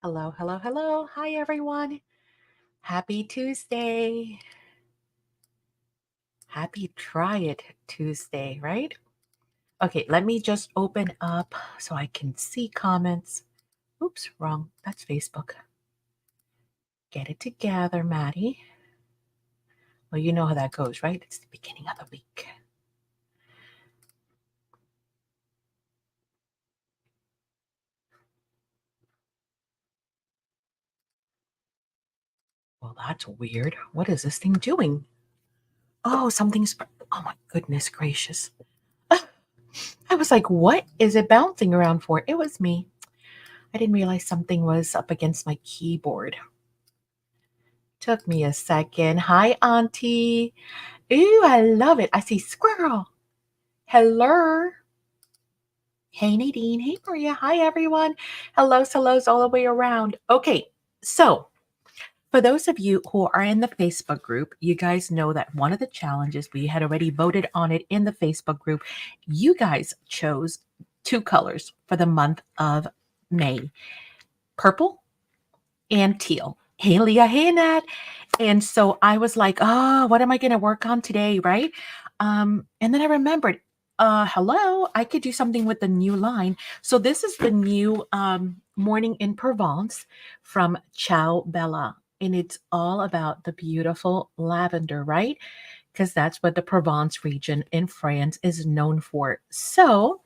Hello, hello, hello. Hi, everyone. Happy Tuesday. Happy Try It Tuesday, right? Okay, let me just open up so I can see comments. Oops, wrong. That's Facebook. Get it together, Maddie. Well, you know how that goes, right? It's the beginning of the week. Well, that's weird. What is this thing doing? Oh, something's. Oh, my goodness gracious. I was like, what is it bouncing around for? It was me. I didn't realize something was up against my keyboard. Took me a second. Hi, Auntie. Ooh, I love it. I see squirrel. Hello. Hey, Nadine. Hey, Maria. Hi, everyone. Hellos all the way around. Okay, so for those of you who are in the Facebook group, you guys know that one of the challenges, we had already voted on it in the Facebook group. You guys chose two colors for the month of May, purple and teal. Hey, Leah. Hey, Nat. And so I was like, oh, what am I going to work on today? Right. And then I remembered, hello, I could do something with the new line. So this is the new Morning in Provence from Ciao Bella. And it's all about the beautiful lavender, right? Because that's what the Provence region in France is known for. So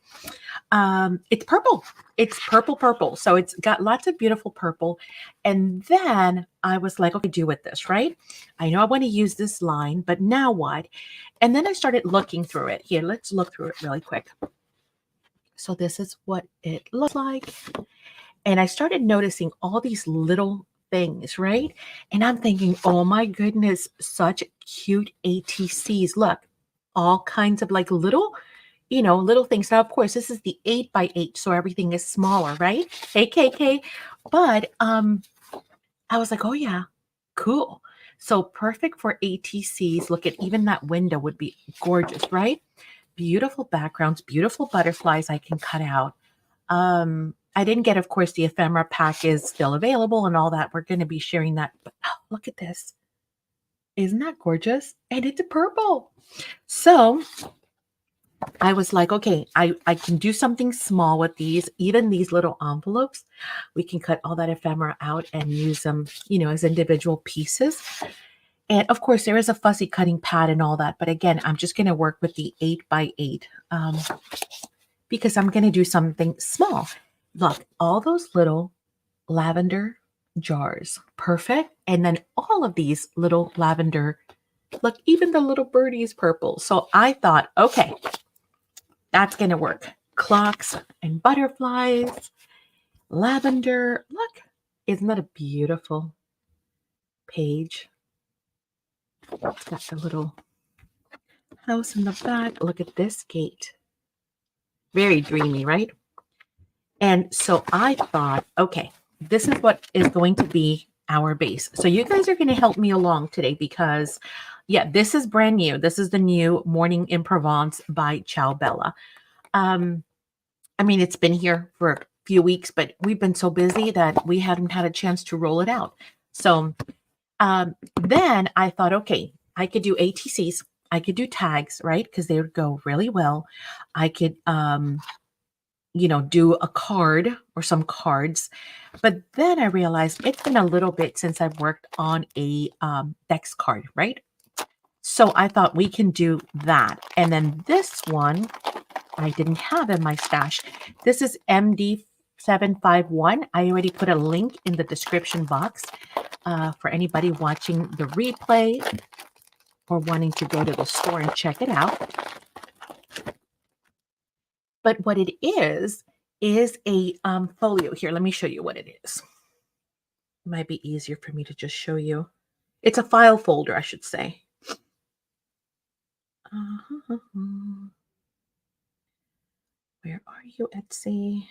it's purple. It's purple, purple. So it's got lots of beautiful purple. And then I was like, okay, do with this, right? I know I want to use this line, but now what? And then I started looking through it. Here, let's look through it really quick. So this is what it looks like. And I started noticing all these little things, right? And I'm thinking, oh my goodness, such cute ATCs. Look, all kinds of like little little things. Now, of course, this is the 8x8, so everything is smaller, right? Hey, KK. But I was like, oh yeah, cool. So perfect for ATCs. Look at even that window would be gorgeous, right? Beautiful backgrounds, beautiful butterflies I can cut out. I didn't get, of course, the ephemera pack is still available and all that. We're going to be sharing that. But oh, look at this. Isn't that gorgeous? And it's a purple. So I was like, okay, I can do something small with these, even these little envelopes. We can cut all that ephemera out and use them, as individual pieces. And of course, there is a fussy cutting pad and all that. But again, I'm just going to work with the 8x8 because I'm going to do something small. Look, all those little lavender jars, perfect. And then all of these little lavender, look, even the little birdie is purple. So I thought, okay, that's going to work. Clocks and butterflies, lavender. Look, isn't that a beautiful page? It's got the little house in the back. Look at this gate. Very dreamy, right? And so I thought, okay, this is what is going to be our base. So you guys are going to help me along today because, yeah, this is brand new. This is the new Morning in Provence by Ciao Bella. I mean, it's been here for a few weeks, but we've been so busy that we haven't had a chance to roll it out. So then I thought, okay, I could do ATCs. I could do tags, right? Because they would go really well. I could, do a card or some cards. But then I realized it's been a little bit since I've worked on a Dex card, right? So I thought we can do that. And then this one, I didn't have in my stash. This is MD751. I already put a link in the description box for anybody watching the replay or wanting to go to the store and check it out. But what it is a folio. Here, let me show you what it is. It might be easier for me to just show you. It's a file folder, I should say. Where are you, Etsy?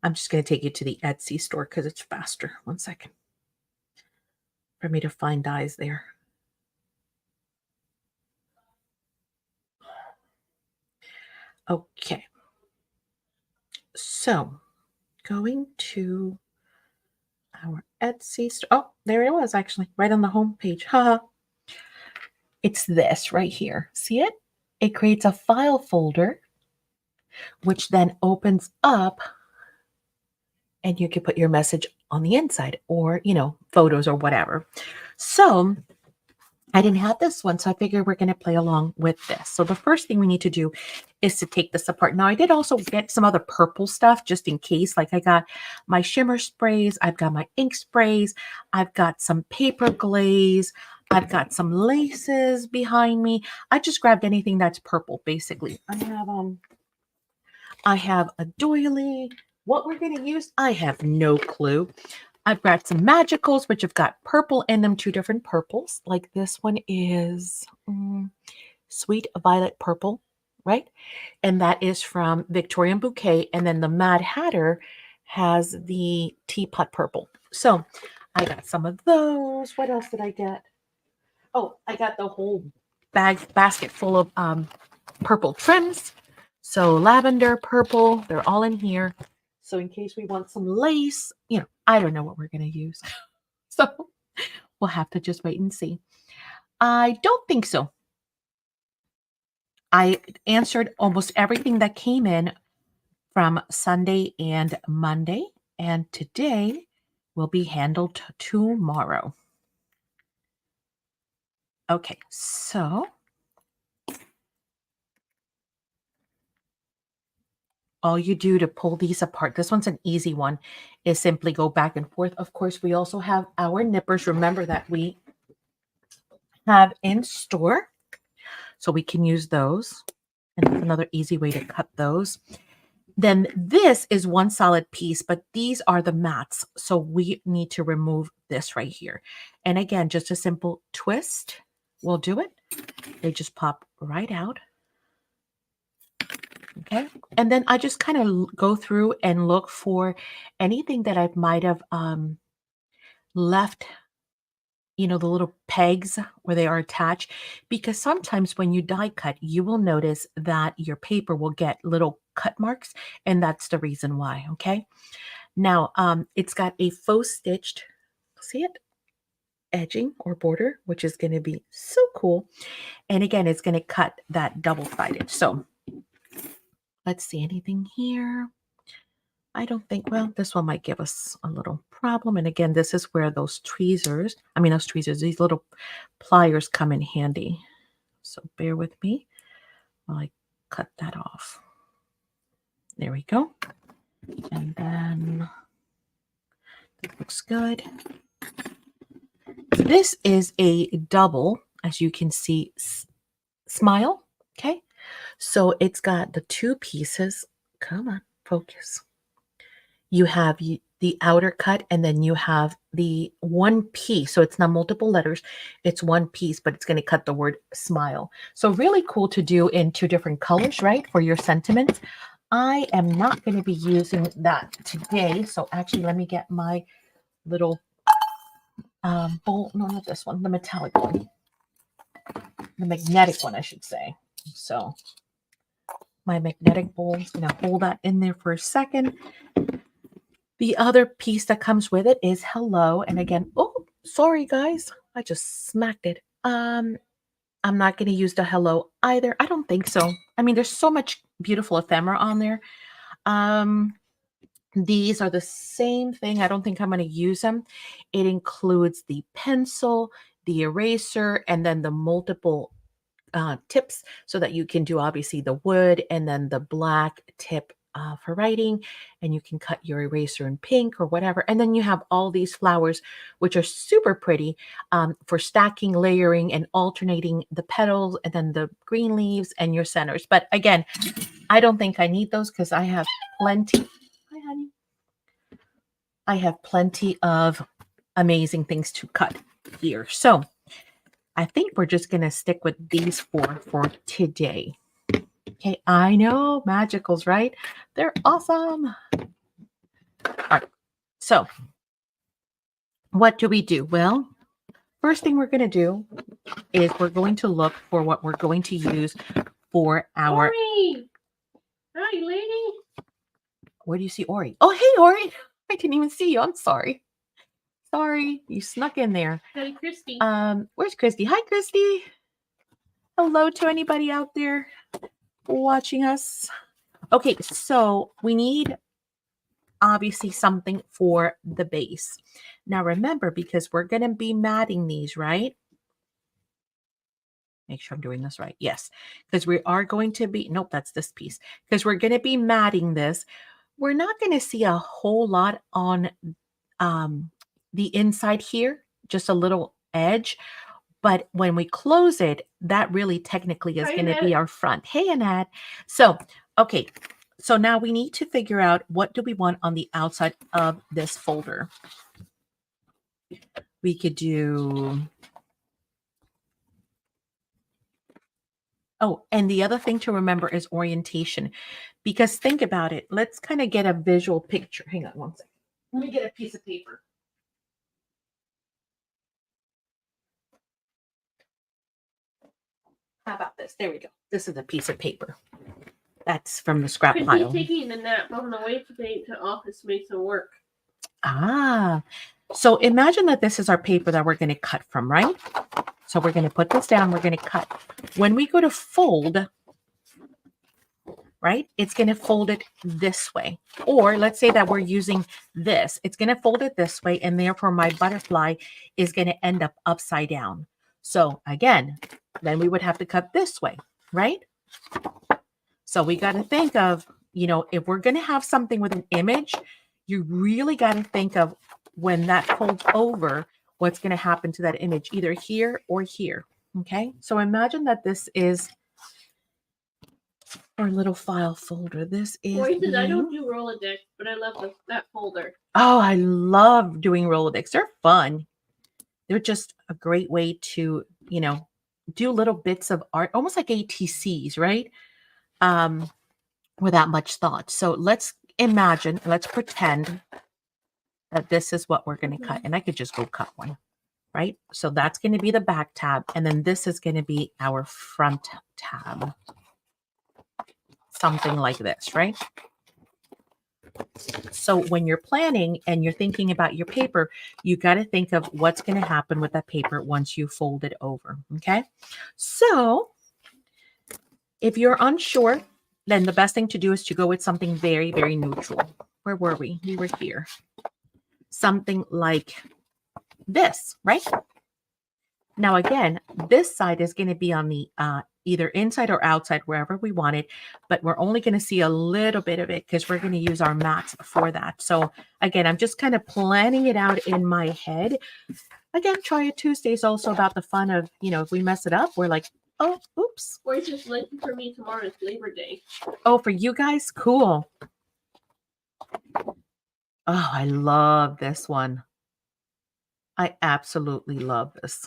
I'm just going to take you to the Etsy store because it's faster. 1 second for me to find dies there. Okay. So going to our Etsy store. Oh, there it was actually, right on the home page. Haha. It's this right here. See it? It creates a file folder, which then opens up and you can put your message on the inside or, photos or whatever. So I didn't have this one, so I figured we're going to play along with this. So the first thing we need to do is to take this apart. Now, I did also get some other purple stuff just in case. Like I got my shimmer sprays, I've got my ink sprays, I've got some paper glaze, I've got some laces behind me. I just grabbed anything that's purple, basically. I have a doily. What we're going to use, I have no clue. I've got some magicals, which have got purple in them, 2 different purples. Like this one is Sweet Violet Purple, right? And that is from Victorian Bouquet. And then the Mad Hatter has the Teapot Purple. So I got some of those. What else did I get? Oh, I got the whole basket full of purple trims. So lavender, purple, they're all in here. So in case we want some lace, I don't know what we're going to use. So we'll have to just wait and see. I don't think so. I answered almost everything that came in from Sunday and Monday, and today will be handled tomorrow. Okay, so all you do to pull these apart, this one's an easy one, is simply go back and forth. Of course, we also have our nippers. Remember that we have in store, so we can use those. And that's another easy way to cut those. Then this is one solid piece, but these are the mats. So we need to remove this right here. And again, just a simple twist will do it. They just pop right out. Okay. And then I just kind of go through and look for anything that I might have left, the little pegs where they are attached, because sometimes when you die cut, you will notice that your paper will get little cut marks, and that's the reason why. Okay. Now, it's got a faux stitched, see it? Edging or border, which is going to be so cool. And again, it's going to cut that double-sided. So let's see, anything here? I don't think, well, this one might give us a little problem. And again, this is where these little pliers come in handy. So bear with me while I cut that off. There we go. And then that looks good. This is a double, as you can see, smile. Okay. So it's got the 2 pieces. Come on, focus. You have the outer cut, and then you have the one piece. So it's not multiple letters. It's one piece, but it's going to cut the word smile. So really cool to do in 2 different colors, right? For your sentiments. I am not going to be using that today. So actually, let me get my little bowl. No, not this one. The metallic one. The magnetic one, I should say. So my magnetic bowl is going to hold that in there for a second. The other piece that comes with it is hello. And again, oh, sorry guys, I just smacked it. I'm not going to use the hello either. I don't think so. I mean, there's so much beautiful ephemera on there. These are the same thing. I don't think I'm going to use them. It includes the pencil, the eraser, and then the multiple tips so that you can do obviously the wood and then the black tip for writing, and you can cut your eraser in pink or whatever. And then you have all these flowers, which are super pretty for stacking, layering, and alternating the petals, and then the green leaves and your centers. But again, I don't think I need those because I have plenty. Hi, honey. I have plenty of amazing things to cut here. So I think we're just going to stick with these 4 for today. Okay, I know, magicals, right? They're awesome. All right, so what do we do? Well, first thing we're going to do is we're going to look for what we're going to use for our... Ori! Hi, lady. Where do you see Ori? Oh, hey, Ori. I didn't even see you. I'm sorry. Sorry, you snuck in there. Hi, Christy. Where's Christy? Hi, Christy. Hello to anybody out there watching us. Okay, so we need obviously something for the base. Now remember, because we're going to be matting these, right? Make sure I'm doing this right. Yes, because we are going to be, nope, that's this piece. Because we're going to be matting this. We're not going to see a whole lot on the inside here, just a little edge. But when we close it, that really technically is going to be our front. Hey, Annette. So, okay. So now we need to figure out what do we want on the outside of this folder. We could do... Oh, and the other thing to remember is orientation. Because think about it. Let's kind of get a visual picture. Hang on one second. Let me get a piece of paper. How about this? There we go. This is a piece of paper. That's from the scrap pile. Taking the nap on the way to office makes it work. Ah, so imagine that this is our paper that we're going to cut from, right? So we're going to put this down. We're going to cut. When we go to fold, right, it's going to fold it this way. Or let's say that we're using this. It's going to fold it this way, and therefore my butterfly is going to end up upside down. So again, then we would have to cut this way, right? So we got to think of, you know, if we're going to have something with an image, you really got to think of when that folds over, what's going to happen to that image, either here or here. Okay. So imagine that this is our little file folder. This is. I don't do Rolodex, but I love that folder. Oh, I love doing Rolodex. They're fun. They're just a great way to, you know, do little bits of art, almost like ATCs, right? Without much thought. So let's imagine, let's pretend that this is what we're going to cut. And I could just go cut one, right? So that's going to be the back tab. And then this is going to be our front tab. Something like this, right? So when you're planning and you're thinking about your paper, you got to think of what's going to happen with that paper once you fold it over, okay? So if you're unsure, then the best thing to do is to go with something very, very neutral. Where were we? We were here. Something like this, right? Now, again, this side is going to be on the either inside or outside, wherever we want it, but we're only going to see a little bit of it because we're going to use our mats for that. So again, I'm just kind of planning it out in my head. Again, Try It Tuesday is also about the fun of, you know, if we mess it up, we're like, oh, oops. Or it's just like for me, tomorrow is Labor Day. Oh, for you guys? Cool. Oh, I love this one. I absolutely love this.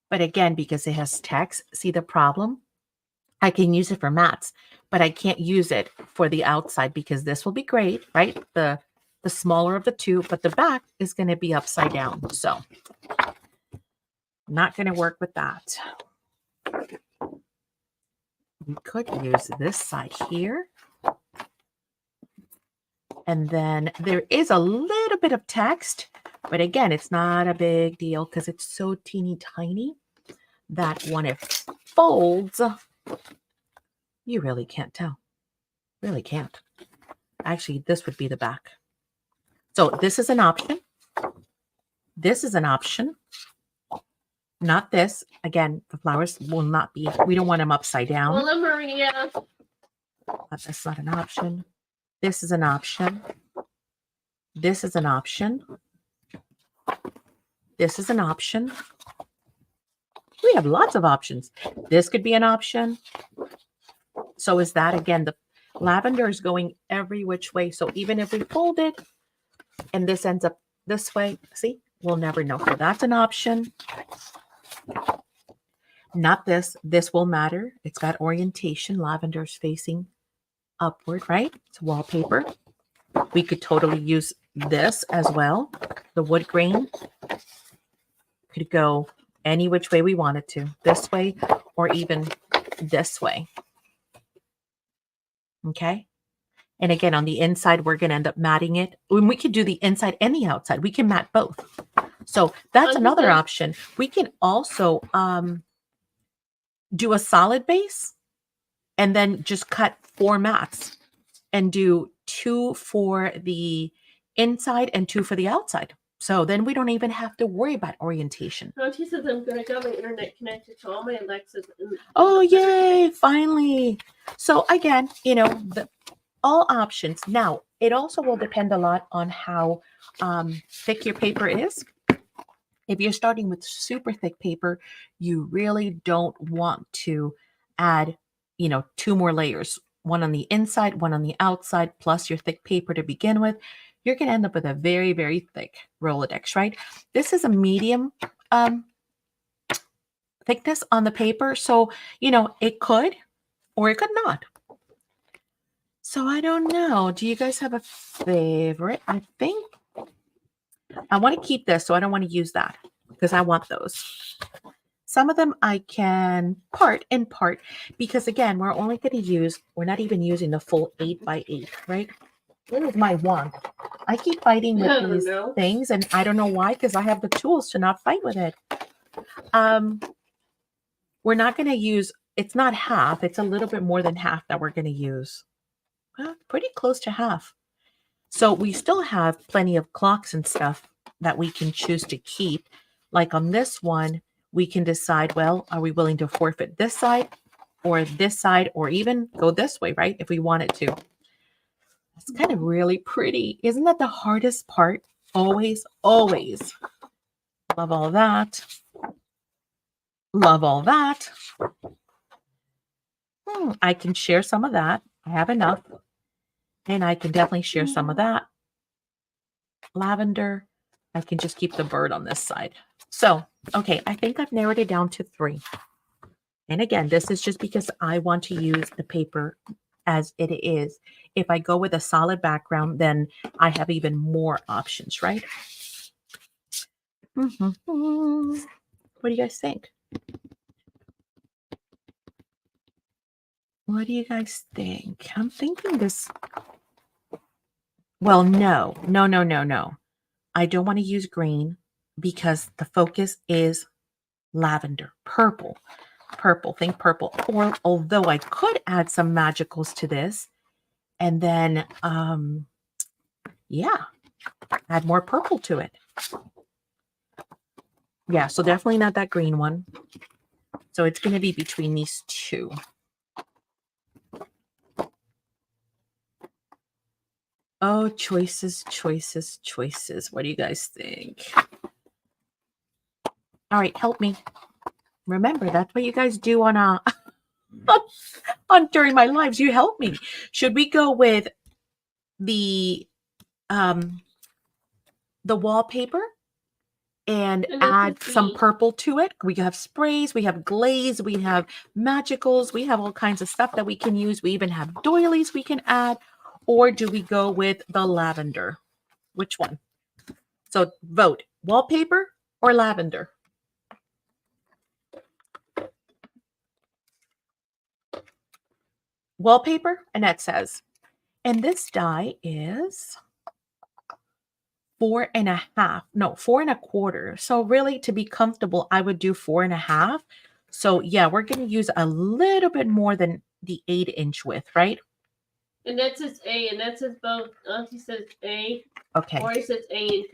But again, because it has text, see the problem? I can use it for mats, but I can't use it for the outside because this will be great, right? The smaller of the two, but the back is going to be upside down. So not going to work with that. We could use this side here. And then there is a little bit of text, but again, it's not a big deal because it's so teeny tiny that when it folds, you really can't tell. Really can't. Actually, this would be the back. So this is an option. This is an option. Not this. Again, the flowers will not be, we don't want them upside down. Well, Maria. But that's not an option. This is an option. This is an option. This is an option. We have lots of options. This could be an option. So is that, again, the lavender is going every which way. So even if we fold it and this ends up this way, see, we'll never know. So that's an option. Not this. This will matter. It's got orientation. Lavender's facing upward, right? It's wallpaper. We could totally use this as well. The wood grain could go any which way we wanted to. This way or even this way. Okay. And again, on the inside, we're going to end up matting it. When we could do the inside and the outside, we can mat both. So that's another option. We can also do a solid base and then just cut 4 mats and do 2 for the inside and 2 for the outside. So then we don't even have to worry about orientation. Auntie says I'm going to get my internet connected to all my Alexas. Oh, yay, finally. So again, you know, all options. Now, it also will depend a lot on how thick your paper is. If you're starting with super thick paper, you really don't want to add, you know, 2 more layers, one on the inside, one on the outside, plus your thick paper to begin with. You're going to end up with a very, very thick Rolodex, right? This is a medium thickness on the paper. So, you know, it could or it could not. So I don't know. Do you guys have a favorite? I think I want to keep this, so I don't want to use that because I want those. Some of them I can part in part because again, we're only going to use, we're not even using the full 8x8, right? This is my wand. I keep fighting with these things and I don't know why, because I have the tools to not fight with it. We're not going to use, it's not half, it's a little bit more than half that we're going to use. Well, pretty close to half. So we still have plenty of clocks and stuff that we can choose to keep. Like on this one, we can decide, well, are we willing to forfeit this side or even go this way, right? If we wanted to. That's kind of really pretty. Isn't that the hardest part? Always, always. Love all that. Love all that. I can share some of that. I have enough. And I can definitely share some of that. Lavender. I can just keep the bird on this side. So, okay, I think I've narrowed it down to 3. And again, this is just because I want to use the paper as it is. If I go with a solid background, then I have even more options, right? What do you guys think? What do you guys think? I'm thinking this. Well, no. I don't want to use green because the focus is lavender, purple, think purple. Or although I could add some magicals to this and then, yeah, add more purple to it. Yeah, so definitely not that green one. So it's going to be between these 2. Oh, choices. What do you guys think? All right, help me. Remember, that's what you guys do on on during my lives. You help me. Should we go with the wallpaper and add some purple to it? We have sprays, we have glaze, we have magicals, we have all kinds of stuff that we can use. We even have doilies we can add. Or do we go with the lavender? Which one? So vote, wallpaper or lavender? Wallpaper, Annette says. And this die is 4.5. No, 4.25. So really, to be comfortable, I would do 4.5. So yeah, we're going to use a little bit more than the 8-inch width, right? And that says A, and that says both. Auntie says A. Okay. Or says A, and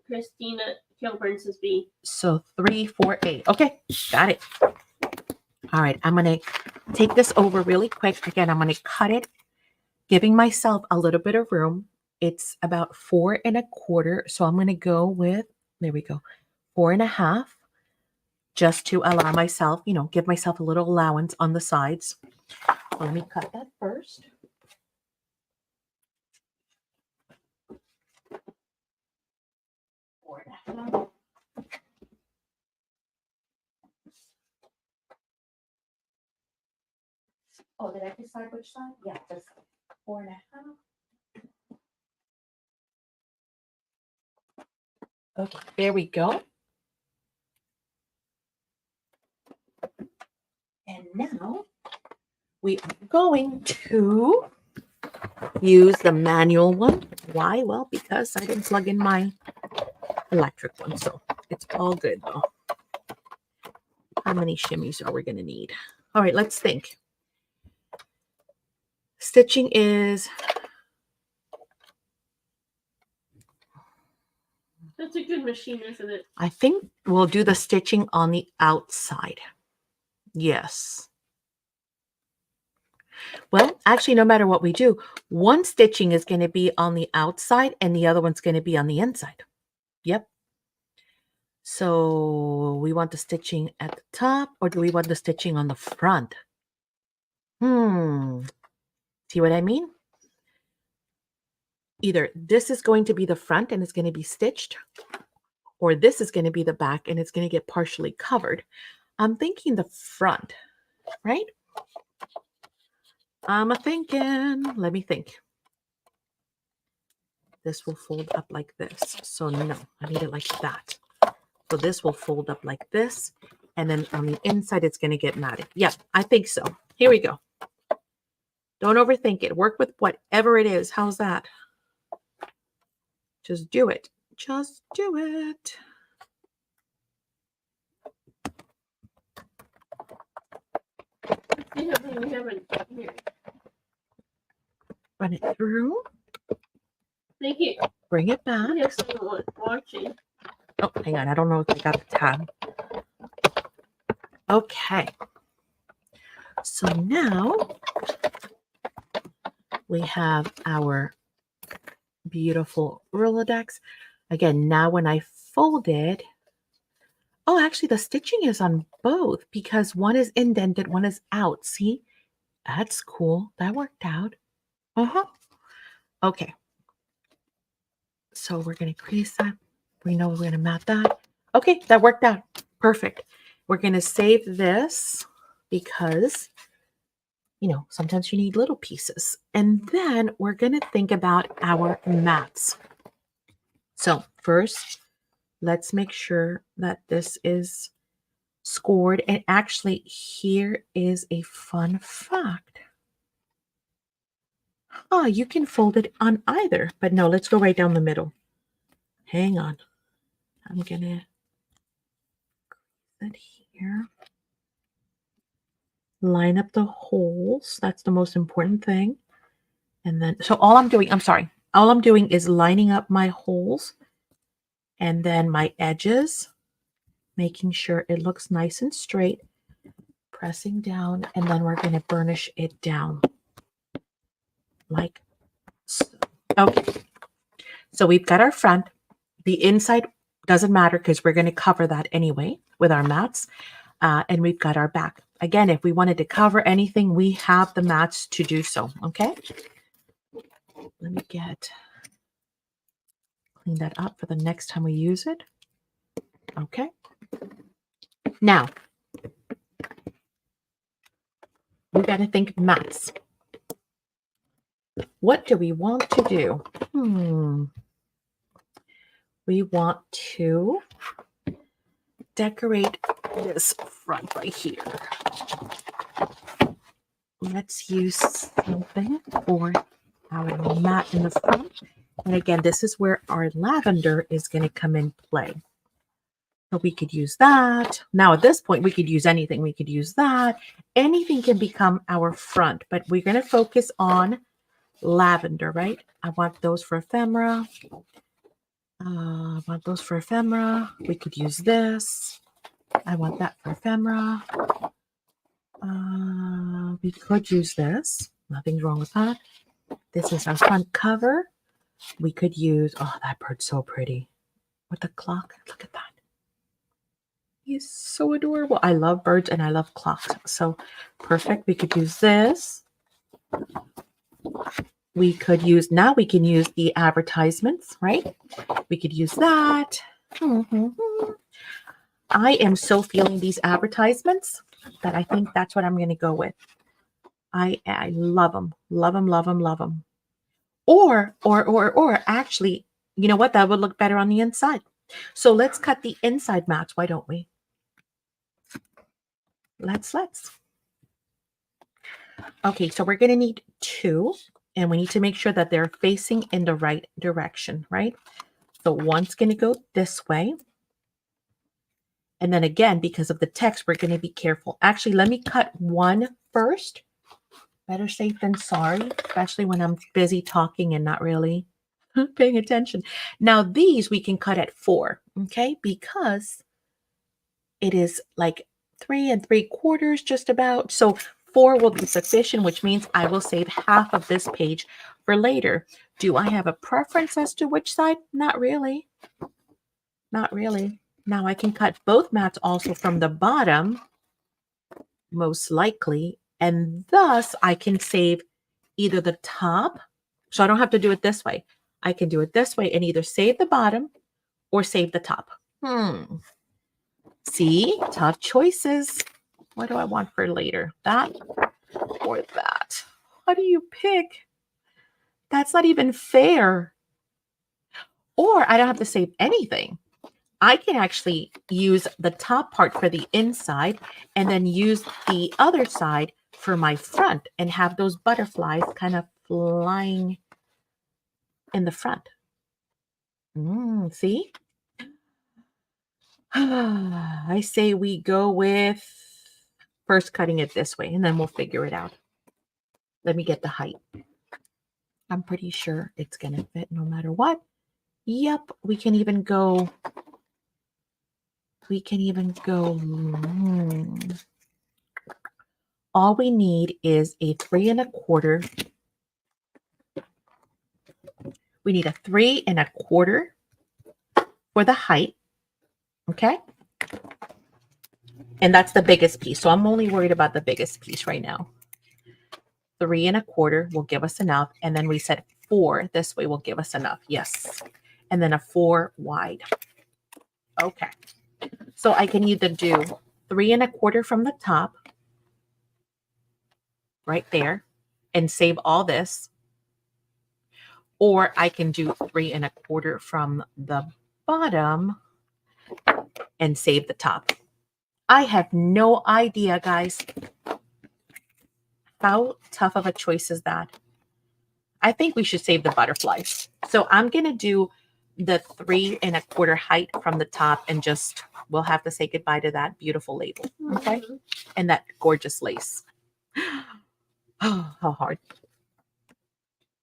Christina Kilburn says B. So 3, 4, 8. Okay, got it. All right, I'm going to take this over really quick. Again, I'm going to cut it, giving myself a little bit of room. It's about 4.25. So I'm going to go with, there we go, 4.5, just to allow myself, you know, give myself a little allowance on the sides. So let me cut that first. Oh, did I decide which side? Yeah, this 4.5. Okay, there we go. And now we are going to use the manual one. Why? Well, because I didn't plug in my electric one, so it's all good though. How many shimmies are we going to need? All right, let's think. Stitching is... That's a good machine, isn't it? I think we'll do the stitching on the outside. Yes. Well, actually, no matter what we do, one stitching is going to be on the outside and the other one's going to be on the inside. Yep. So we want the stitching at the top, or do we want the stitching on the front? See what I mean? Either this is going to be the front and it's going to be stitched, or this is going to be the back and it's going to get partially covered. I'm thinking the front, right? I'm thinking, let me think. This will fold up like this. So no, I need it like that. So this will fold up like this. And then on the inside, it's going to get matted. Yeah, I think so. Here we go. Don't overthink it. Work with whatever it is. How's that? Just do it. Just do it. We haven't here. Run it through. Thank you. Bring it back. We have someone watching. Oh, hang on. I don't know if I got the tab. Okay. So now we have our beautiful Rolodex. Again, now when I fold it, oh, actually the stitching is on both because one is indented, one is out. See, that's cool. That worked out. Okay. So we're going to crease that. We know we're going to mat that. Okay, that worked out. Perfect. We're going to save this because, you know, sometimes you need little pieces. And then we're going to think about our mats. So first, let's make sure that this is scored. And actually, here is a fun fact. Oh, you can fold it on either. But no, let's go right down the middle. Hang on. I'm going to put it here. Line up the holes. That's the most important thing. And then, so all I'm doing is lining up my holes and then my edges, making sure it looks nice and straight, pressing down, and then we're going to burnish it down like so. Okay. So we've got our front. The inside doesn't matter because we're going to cover that anyway with our mats. And we've got our back. Again, if we wanted to cover anything, we have the mats to do so. Okay. Let me clean that up for the next time we use it. Okay. Now, we got to think mats. What do we want to do? We want to decorate this front right here. Let's use something for our mat in the front. And again, this is where our lavender is going to come in play. So we could use that. Now at this point, we could use anything. We could use that. Anything can become our front, but we're going to focus on lavender, right? I want those for ephemera. I want those for ephemera. We could use this. I want that for ephemera. We could use this. Nothing's wrong with that. This is our front cover. We could use, oh, that bird's so pretty. With the clock. Look at that. He's so adorable. I love birds and I love clocks. So perfect. We could use this. We could use, now we can use the advertisements, right? We could use that. I am so feeling these advertisements that I think that's what I'm going to go with. I love them. Love them, love them, love them. Or actually, you know what? That would look better on the inside. So let's cut the inside mats. Why don't we? Let's. Okay, so we're going to need 2. And we need to make sure that they're facing in the right direction, right? So one's going to go this way. And then again, because of the text, we're going to be careful. Actually, let me cut one first. Better safe than sorry, especially when I'm busy talking and not really paying attention. Now, these we can cut at 4, okay? Because it is like 3 3/4 just about. So 4 will be sufficient, which means I will save half of this page for later. Do I have a preference as to which side? Not really. Not really. Now I can cut both mats also from the bottom, most likely, and thus I can save either the top, so I don't have to do it this way. I can do it this way and either save the bottom or save the top. See, tough choices. What do I want for later? That or that? How do you pick? That's not even fair. Or I don't have to save anything. I can actually use the top part for the inside and then use the other side for my front and have those butterflies kind of flying in the front. See? I say we go with first cutting it this way and then we'll figure it out. Let me get the height. I'm pretty sure it's going to fit no matter what. Yep, we can even go. All we need is a 3 1/4. We need a 3 1/4 for the height. Okay. And that's the biggest piece. So I'm only worried about the biggest piece right now. 3 1/4 will give us enough. And then we said 4 this way will give us enough. Yes. And then a 4 wide. Okay. So I can either do 3 1/4 from the top, right there, and save all this. Or I can do 3 1/4 from the bottom and save the top. I have no idea, guys. How tough of a choice is that? I think we should save the butterflies. So I'm going to do the 3 1/4 height from the top and just, we'll have to say goodbye to that beautiful label. Okay. And that gorgeous lace. Oh, how hard.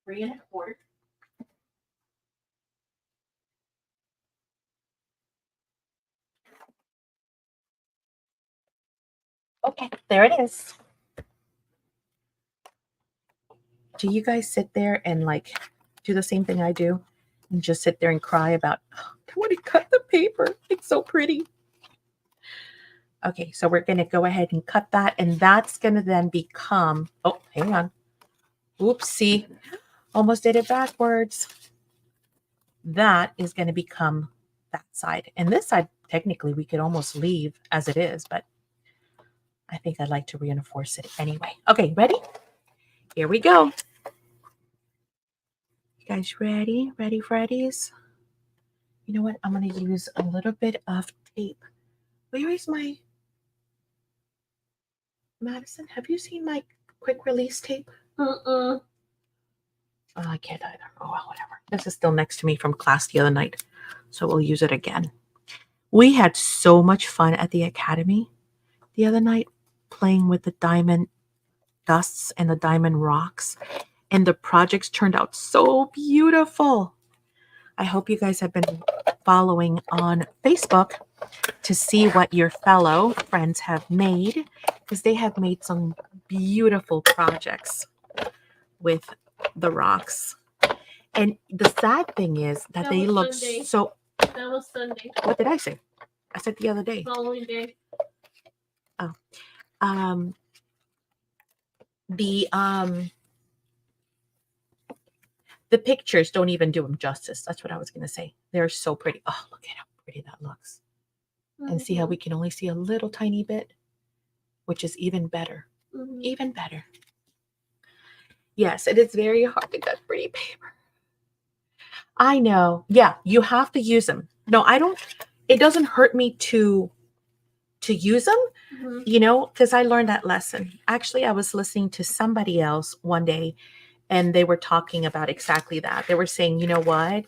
3 1/4. Okay, there it is. Do you guys sit there and like do the same thing I do and just sit there and cry about, oh, I want to cut the paper. It's so pretty. Okay, so we're going to go ahead and cut that. And that's going to then become, oh, hang on. Oopsie. Almost did it backwards. That is going to become that side. And this side, technically, we could almost leave as it is, but I think I'd like to reinforce it anyway. Okay, ready? Here we go. You guys ready? Ready, Freddies? You know what? I'm going to use a little bit of tape. Where is my... Madison, have you seen my quick release tape? Oh, I can't either. Oh, well, whatever. This is still next to me from class the other night, so we'll use it again. We had so much fun at the academy the other night playing with the diamond dusts and the diamond rocks, and the projects turned out so beautiful. I hope you guys have been following on Facebook to see what your fellow friends have made, because they have made some beautiful projects with the rocks. And the sad thing is that they look Sunday. so... That was Sunday. What did I say? I said the other day. Following day. Oh. The pictures don't even do them justice. That's what I was going to say. They're so pretty. Oh, look at how pretty that looks. And see how we can only see a little tiny bit, which is even better. Even better. Yes, it is very hard to cut pretty paper. I know. Yeah, you have to use them. No, I don't. It doesn't hurt me to use them, you know, because I learned that lesson. Actually, I was listening to somebody else one day, And they were talking about exactly that. They were saying, you know what?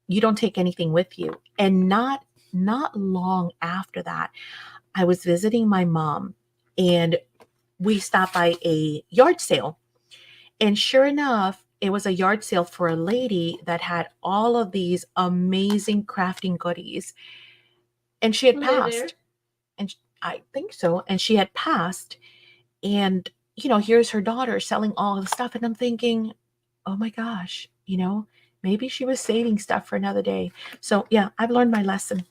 You don't take anything with you. And not long after that, I was visiting my mom and we stopped by a yard sale. And sure enough, it was a yard sale for a lady that had all of these amazing crafting goodies. And she had Were they there? passed. And I think so. And she had passed. And, here's her daughter selling all of the stuff. And I'm thinking, oh my gosh, maybe she was saving stuff for another day. So, yeah, I've learned my lesson.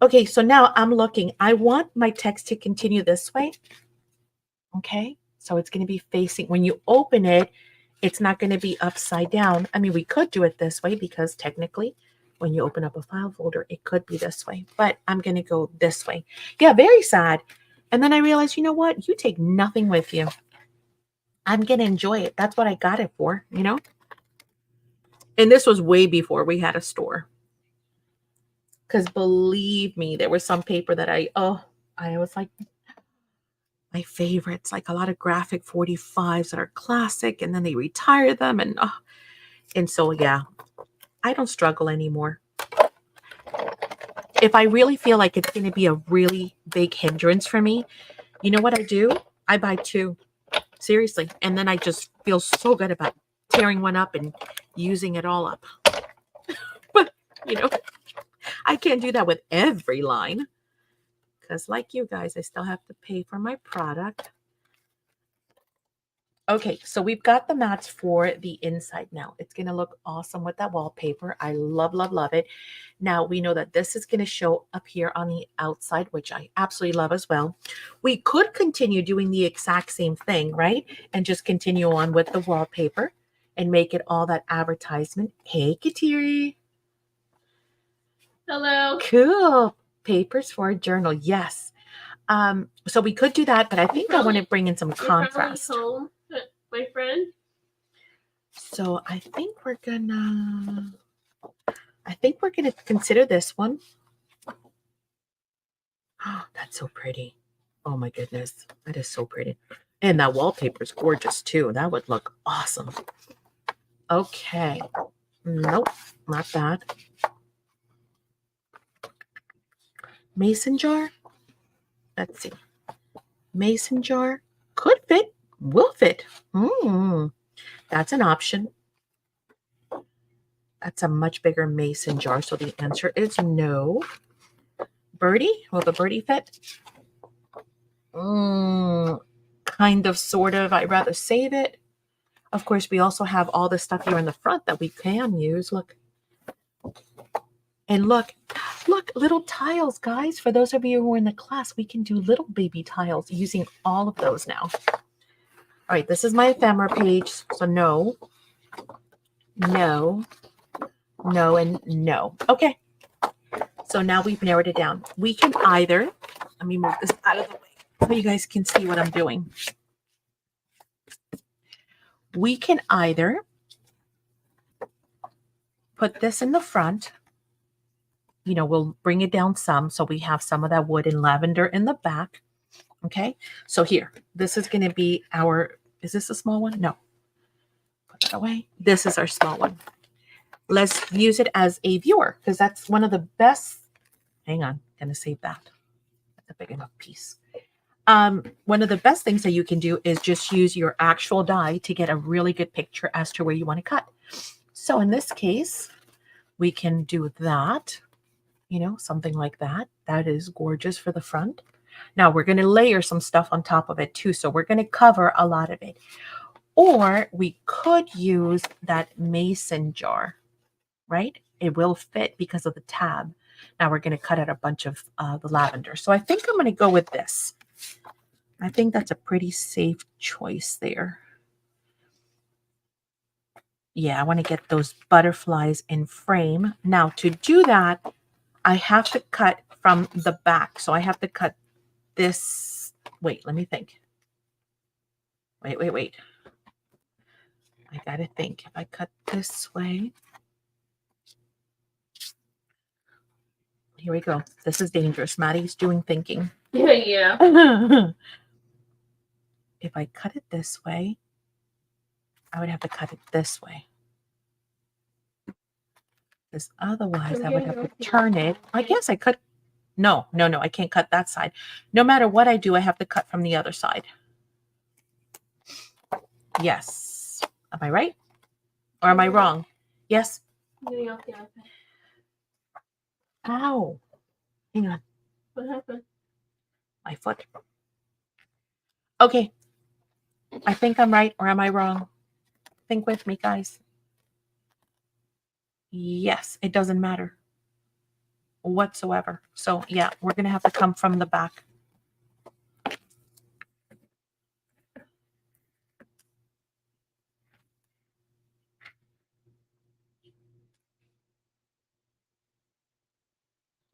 Okay, so now I'm looking. I want my text to continue this way. Okay, so it's going to be facing, when you open it, it's not going to be upside down. I mean, we could do it this way because technically, when you open up a file folder, it could be this way, but I'm going to go this way. Yeah, very sad. And then I realized, you know what? You take nothing with you. I'm going to enjoy it. That's what I got it for, And this was way before we had a store. Because believe me, there was some paper that I was like, my favorites, like a lot of graphic 45s that are classic, and then they retire them. And so, yeah, I don't struggle anymore. If I really feel like it's going to be a really big hindrance for me, you know what I do? I buy two. Seriously. And then I just feel so good about tearing one up and using it all up. But, I can't do that with every line. Because like you guys, I still have to pay for my product. Okay, so we've got the mats for the inside now. It's going to look awesome with that wallpaper. I love, love, love it. Now, we know that this is going to show up here on the outside, which I absolutely love as well. We could continue doing the exact same thing, right? And just continue on with the wallpaper and make it all that advertisement. Hey, Kateri. Hello. Cool. Papers for a journal. Yes. So we could do that, but I think I want to bring in some contrast. Home, my friend. So I think we're gonna consider this one. Oh, that's so pretty. Oh my goodness. That is so pretty. And that wallpaper is gorgeous too. That would look awesome. Okay. Nope, not that. Mason jar. Let's see. Mason jar could fit, will fit. That's an option. That's a much bigger mason jar. So the answer is no. Birdie? Will the birdie fit? Kind of, sort of. I'd rather save it. Of course, we also have all the stuff here in the front that we can use. Look. And look, little tiles, guys. For those of you who are in the class, we can do little baby tiles using all of those now. All right, this is my ephemera page. So no, no, no, and no. Okay. So now we've narrowed it down. We can either, let me move this out of the way so you guys can see what I'm doing. We can either put this in the front. We'll bring it down some so we have some of that wood and lavender in the back. Okay, so here, this is going to be is this a small one? No. Put that away. This is our small one. Let's use it as a viewer because that's one of the best. Hang on, I'm going to save that. That's a big enough piece. One of the best things that you can do is just use your actual die to get a really good picture as to where you want to cut. So in this case, we can do that. Something like that. That is gorgeous for the front. Now we're going to layer some stuff on top of it too. So we're going to cover a lot of it. Or we could use that mason jar, right? It will fit because of the tab. Now we're going to cut out a bunch of the lavender. So I think I'm going to go with this. I think that's a pretty safe choice there. Yeah, I want to get those butterflies in frame. Now to do that, I have to cut from the back. So I have to cut this. Wait, let me think. Wait. I got to think. If I cut this way. Here we go. This is dangerous. Maddie's doing thinking. Yeah. If I cut it this way, I would have to cut it this way. Because otherwise I'm I would getting have to off the- turn it. I guess I could. No, I can't cut that side. No matter what I do, I have to cut from the other side. Yes. Am I right? Or am I wrong? Yes. I'm getting off the iPad. Ow. Hang on. What happened? My foot. Okay. I think I'm right, or am I wrong? Think with me, guys. Yes, it doesn't matter whatsoever. So yeah, we're going to have to come from the back.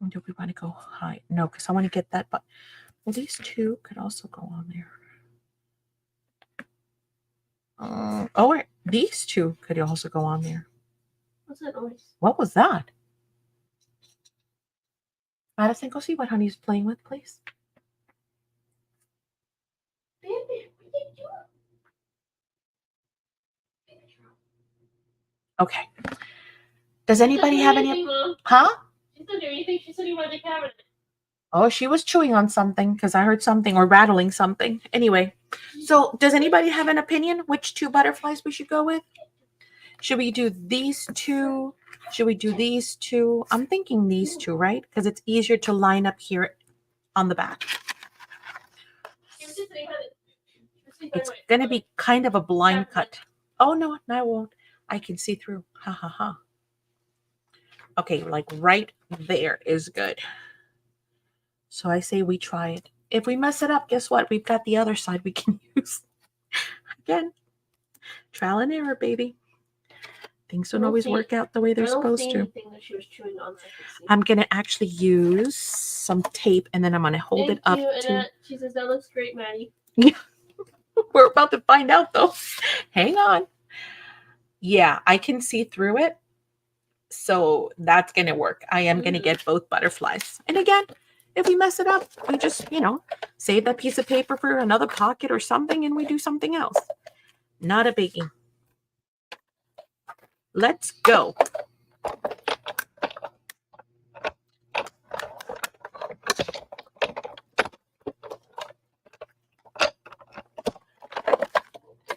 Do we want to go high? No, because I want to get that. But well, these two could also go on there. These two could also go on there. What's that noise? What was that? Madison, go see what Honey's playing with, please. Baby, what are you doing? Okay. Does anybody have any? Mom? Huh? She said anything. She said you wanted the cabinet. Oh, she was chewing on something because I heard something or rattling something. Anyway, so does anybody have an opinion which two butterflies we should go with? Should we do these two? Should we do these two? I'm thinking these two, right? Because it's easier to line up here on the back. It's going to be kind of a blind cut. Oh, no, I won't. I can see through. Ha, ha, ha. Okay, like right there is good. So I say we try it. If we mess it up, guess what? We've got the other side we can use. Again, trial and error, baby. Things don't always work out the way they're supposed to. That she was chewing on I'm going to actually use some tape and then I'm going to hold it up to... She says, that looks great, Maddie. We're about to find out though. Hang on. Yeah, I can see through it. So that's going to work. I am going to get both butterflies. And again, if we mess it up, we just, save that piece of paper for another pocket or something and we do something else. Not a biggie. Let's go.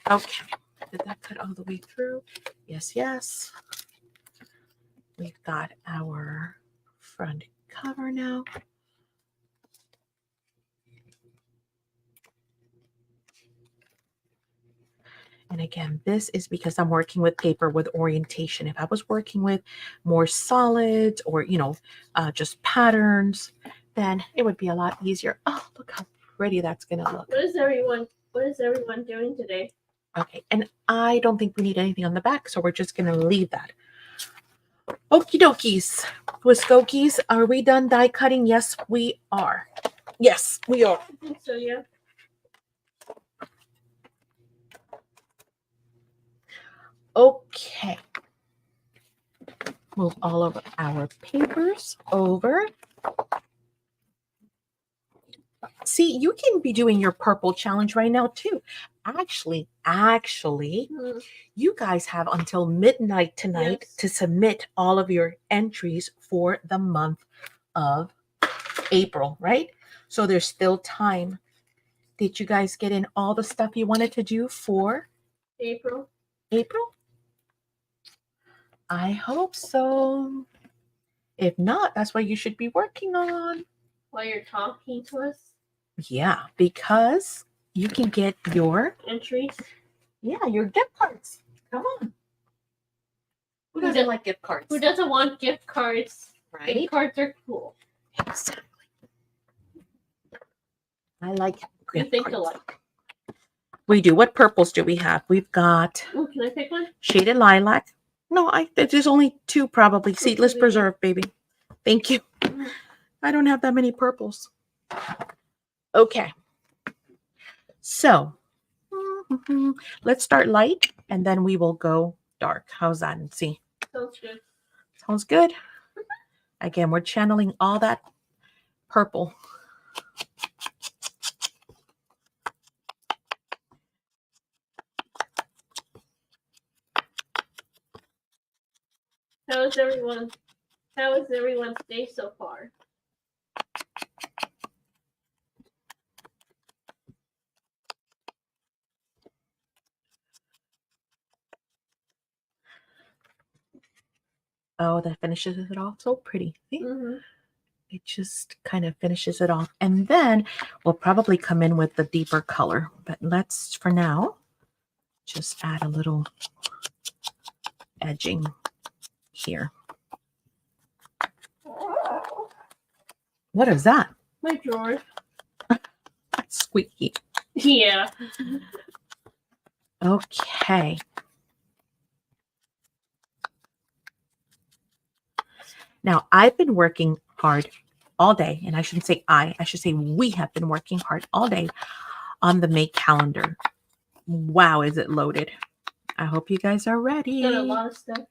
Okay. Did that cut all the way through? Yes, yes. We've got our front cover now. And again, this is because I'm working with paper with orientation. If I was working with more solids or, just patterns, then it would be a lot easier. Oh, look how pretty that's going to look. What is everyone doing today? Okay, and I don't think we need anything on the back, so we're just going to leave that. Okie dokies. Whiskokies, are we done die cutting? Yes, we are. Yes, we are. I think so, yeah. Okay. Move all of our papers over. See, you can be doing your purple challenge right now too. Actually, you guys have until midnight tonight to submit all of your entries for the month of April, right? So there's still time. Did you guys get in all the stuff you wanted to do for April? I hope so. If not, that's what you should be working on. While you're talking to us? Yeah, because you can get your entries. Yeah, your gift cards. Come on. Who doesn't like gift cards? Who doesn't want gift cards? Right? Gift cards are cool. Exactly. I like We gift think cards. alike. We do. What purples do we have? We've got Ooh, can I pick one? shaded lilac. No, there's only two probably. Seedless preserve, baby. Thank you. I don't have that many purples. Okay. So let's start light and then we will go dark. How's that? And see. Sounds good. Sounds good. Again, we're channeling all that purple. How is everyone's day so far? Oh, that finishes it off so pretty. See? Mm-hmm. It just kind of finishes it off. And then we'll probably come in with the deeper color. But let's, for now, just add a little edging here. What is that? My drawer. That's squeaky. Yeah. Okay. Now, I've been working hard all day, and I shouldn't say I should say we have been working hard all day on the May calendar. Wow, is it loaded? I hope you guys are ready. Got a lot of stuff.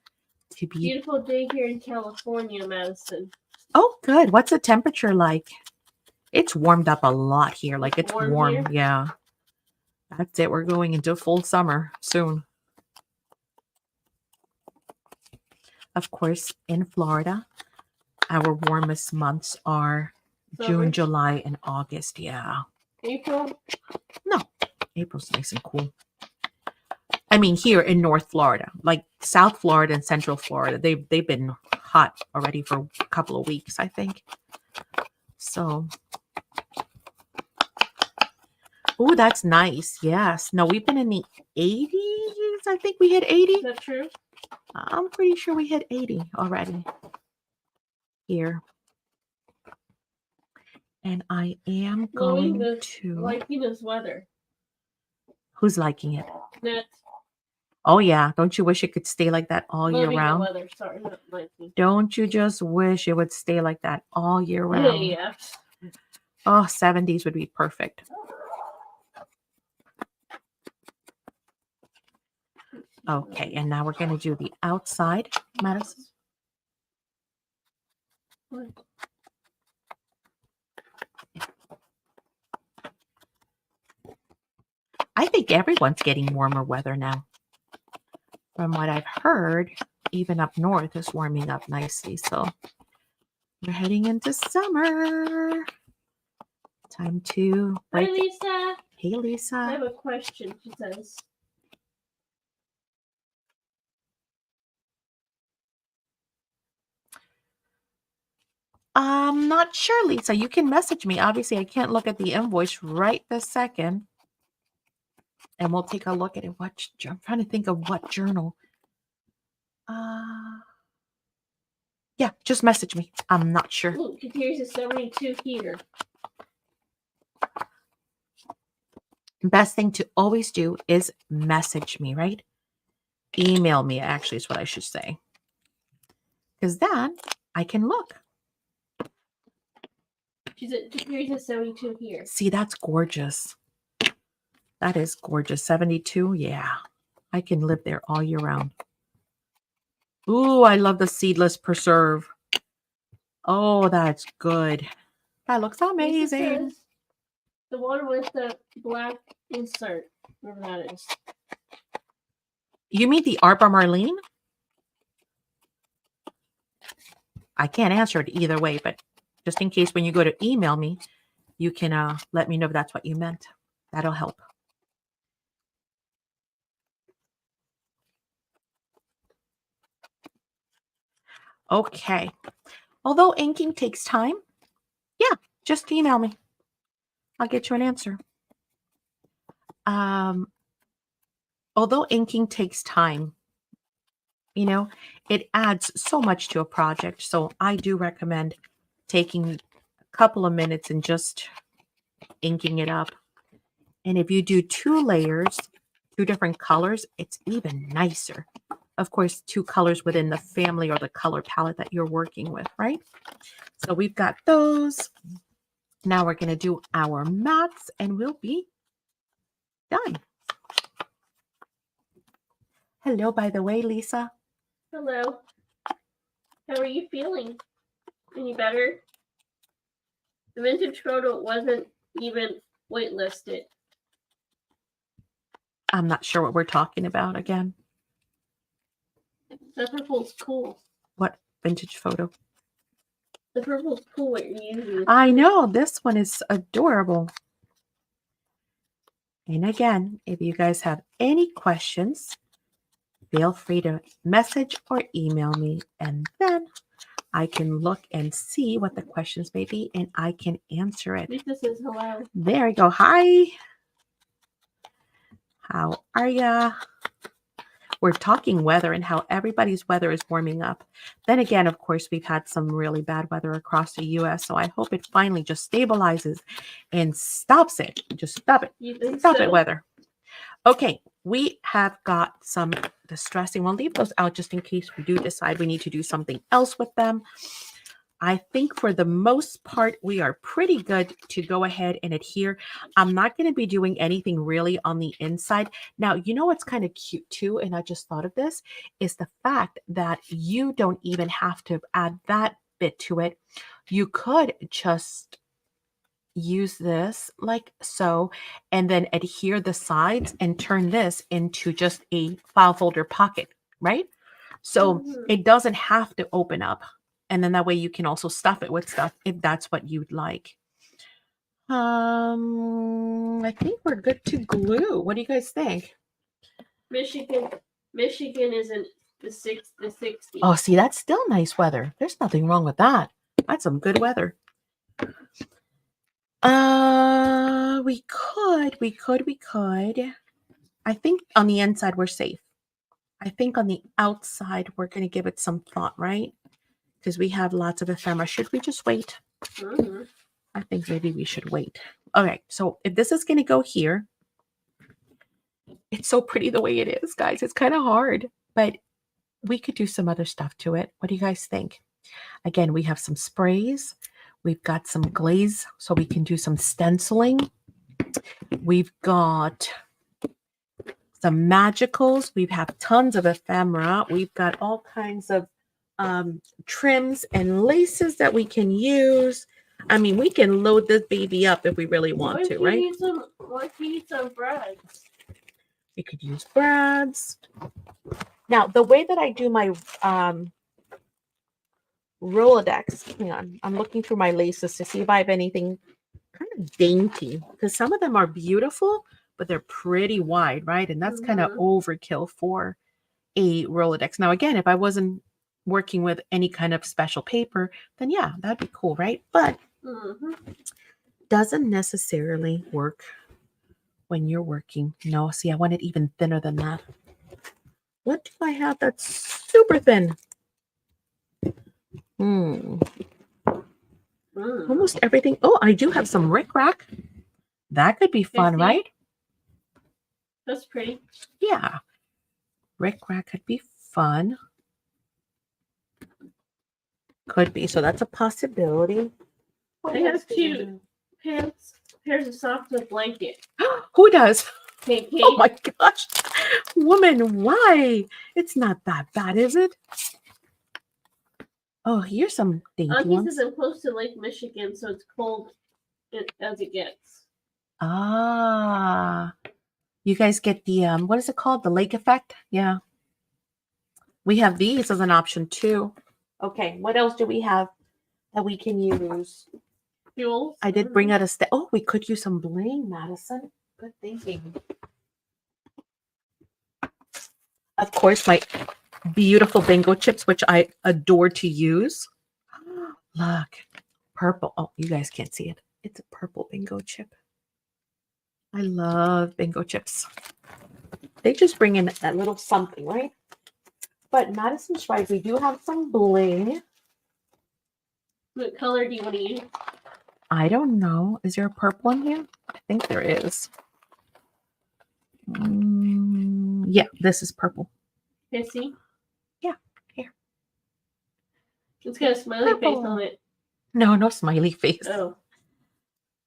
To be... Beautiful day here in California, Madison. Oh, good. What's the temperature like? It's warmed up a lot here. Like it's warm. Here? Yeah. That's it. We're going into full summer soon. Of course, in Florida, our warmest months are June, July, and August. Yeah. April? No. April's nice and cool. I mean, here in North Florida, like South Florida and Central Florida, they've been hot already for a couple of weeks, I think. So, oh, that's nice. Yes. No, we've been in the 80s. I think we hit 80. Is that true? I'm pretty sure we hit 80 already here. And I am going to... liking this weather. Who's liking it? Net. Oh, yeah. Don't you wish it could stay like that all year round? The weather. Sorry, not liking. Don't you just wish it would stay like that all year round? Yeah. Oh, 70s would be perfect. Okay, and now we're going to do the outside, Madison. What? I think everyone's getting warmer weather now. From what I've heard, even up north is warming up nicely. So we're heading into summer. Time to break. Hi, Lisa. Hey, Lisa. I have a question, she says. I'm not sure, Lisa. You can message me. Obviously, I can't look at the invoice right this second. And we'll take a look at it. I'm trying to think of what journal. Yeah, just message me. I'm not sure. Look, here's a 72 here. Best thing to always do is message me, right? Email me, actually, is what I should say. Because then I can look. Here's a 72 here. See, that's gorgeous. That is gorgeous. 72, yeah. I can live there all year round. Ooh, I love the seedless preserve. Oh, that's good. That looks amazing. The one with the black insert, whatever that is. You mean the Arbor Marlene? I can't answer it either way, but just in case when you go to email me, you can let me know if that's what you meant. That'll help. Okay. Although inking takes time, yeah, just email me. I'll get you an answer. Although inking takes time, you know, it adds so much to a project. So I do recommend taking a couple of minutes and just inking it up. And if you do 2 layers, 2 different colors, it's even nicer. Of course, 2 colors within the family or the color palette that you're working with, right? So we've got those. Now we're going to do our mats and we'll be done. Hello, by the way, Lisa. Hello. How are you feeling? Any better? The vintage photo wasn't even waitlisted. I'm not sure what we're talking about again. That purple's cool. What vintage photo? The purple's cool. What you're using. I know. This one is adorable. And again, if you guys have any questions, feel free to message or email me. And then I can look and see what the questions may be and I can answer it. Lisa says hello. There we go. Hi. How are ya? We're talking weather and how everybody's weather is warming up. Then again, of course, we've had some really bad weather across the U.S., so I hope it finally just stabilizes and stops it. Just stop it. You think Stop so? it, weather. Okay, we have got some distressing. We'll leave those out just in case we do decide we need to do something else with them. I think for the most part, we are pretty good to go ahead and adhere. I'm not going to be doing anything really on the inside. Now, you know what's kind of cute too, and I just thought of this, is the fact that you don't even have to add that bit to it. You could just use this like so, and then adhere the sides and turn this into just a file folder pocket, right? So it doesn't have to open up. And then that way you can also stuff it with stuff if that's what you'd like. I think we're good to glue. What do you guys think? Michigan is in the 60s. Oh, see, that's still nice weather. There's nothing wrong with that. That's some good weather. We could. I think on the inside we're safe. I think on the outside we're going to give it some thought, right? Because we have lots of ephemera. Should we just wait? Mm-hmm. I think maybe we should wait. Okay, so if this is going to go here, it's so pretty the way it is, guys. It's kind of hard, but we could do some other stuff to it. What do you guys think? Again, we have some sprays. We've got some glaze, so we can do some stenciling. We've got some magicals. We have tons of ephemera. We've got all kinds of trims and laces that we can use. I mean, we can load this baby up if we really want to, right? What if you need some brads? We could use brads. Now, the way that I do my Rolodex, hang on, I'm looking through my laces to see if I have anything kind of dainty, because some of them are beautiful, but they're pretty wide, right? And that's kind of overkill for a Rolodex. Now, again, if I wasn't working with any kind of special paper, then yeah, that'd be cool, right? But doesn't necessarily work when you're working. No, see, I want it even thinner than that. What do I have that's super thin? Almost everything. Oh, I do have some rickrack. That could be fun, right? That's pretty. Yeah. Rickrack could be fun. Could be. So that's a possibility. I have two pairs of socks with blanket. Who does? Kate. Oh my gosh. Woman, why? It's not that bad, is it? Oh, here's some dainty ones. Says I'm close to Lake Michigan, so it's cold as it gets. Ah. You guys get the, what is it called? The lake effect? Yeah. We have these as an option too. Okay, what else do we have that we can use? Fuels. I did bring out a oh, we could use some bling, Madison. Good thinking. Of course, my beautiful bingo chips, which I adore to use. Look, purple. Oh, you guys can't see it. It's a purple bingo chip. I love bingo chips. They just bring in that little something, right? But Madison's right. We do have some bling. What color do you want to use? I don't know. Is there a purple in here? I think there is. Yeah, this is purple. Can I see? Yeah, here. It's got a smiley face on it. No smiley face. Oh.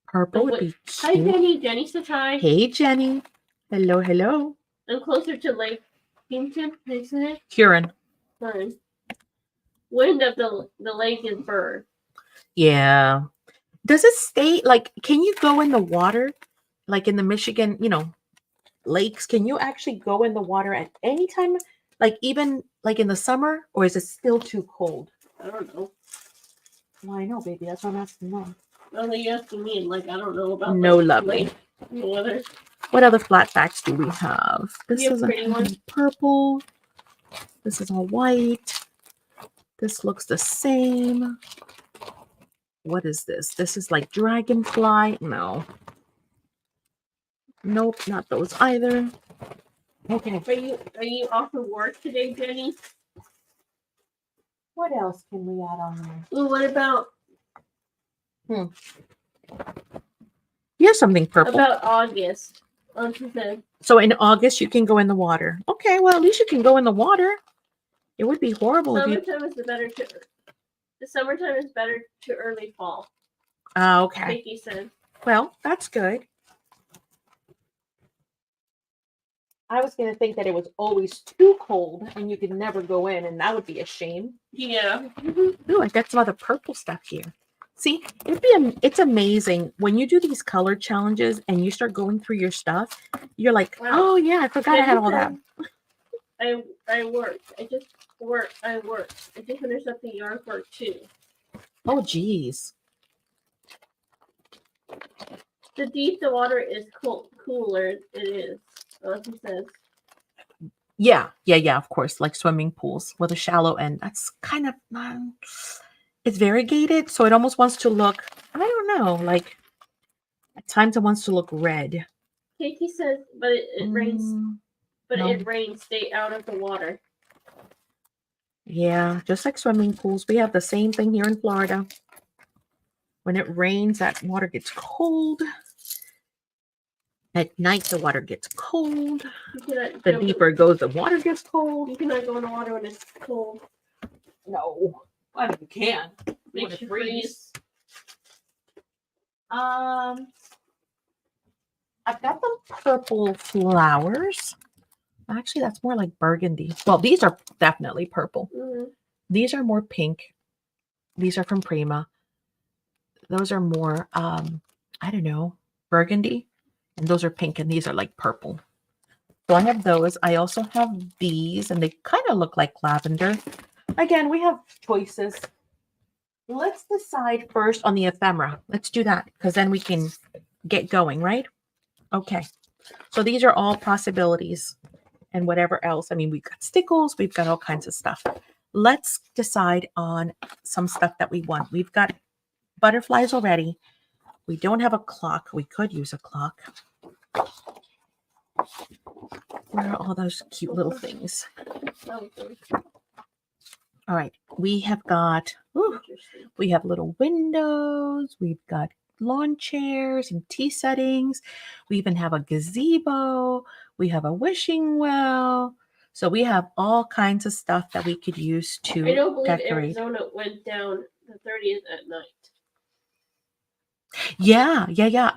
Purple would be cute. Hi, Jenny. Jenny says hi. Hey, Jenny. Hello, hello. I'm closer to Lake Kingston, isn't it? Huron. Fine. Wind of the lake is bird. Yeah. Does it stay, like, can you go in the water? Like in the Michigan, lakes, can you actually go in the water at any time Like even like in the summer, or is it still too cold? I don't know. Well, I know, baby. That's what I'm asking now. I think you're asking me, like, I don't know about No, like, lovely. late weather. What other flat backs do we have? This You have is a pretty one. purple. This is all white. This looks the same. What is this? This is like dragonfly. No. Nope, not those either. Okay. Are you off of work today, Jenny? What else can we add on there? Ooh, what about Here's something purple. August? She said So in August, you can go in the water. Okay, well, at least you can go in the water. It would be horrible if you... the summertime is better to early fall. Okay. Vicky said. Well, that's good. I was going to think that it was always too cold and you could never go in, and that would be a shame. Yeah. Ooh, I got some other purple stuff here. See, it's amazing when you do these color challenges and you start going through your stuff. You're like, wow. Oh yeah, I forgot I had all that. I worked. I worked. I just finished up the yard work too. Oh geez. The deep the water is cooler. It is. He says. Yeah, of course, like swimming pools with a shallow end. That's kind of it's variegated, so it almost wants to look, I don't know, like at times it wants to look red. Katie says, but it rains. But No. it rains. Stay out of the water. Yeah, just like swimming pools. We have the same thing here in Florida. When it rains, that water gets cold. At night, the water gets cold. The deeper it goes, the water gets cold. You cannot go in the water when it's cold. No. I mean, you can. Makes you freeze. I've got some purple flowers. Actually, that's more like burgundy. Well, these are definitely purple. Mm-hmm. These are more pink. These are from Prima. Those are more, I don't know, burgundy. And those are pink, and these are like purple. So I have those. I also have these, and they kind of look like lavender. Again, we have choices. Let's decide first on the ephemera. Let's do that, because then we can get going, right? Okay. So these are all possibilities. And whatever else. I mean, we've got stickles. We've got all kinds of stuff. Let's decide on some stuff that we want. We've got butterflies already. We don't have a clock. We could use a clock. Where are all those cute little things? All right. We have got, we have little windows. We've got lawn chairs and tea settings. We even have a gazebo. We have a wishing well. So we have all kinds of stuff that we could use to I don't believe decorate. Arizona went down the 30th at night. Yeah.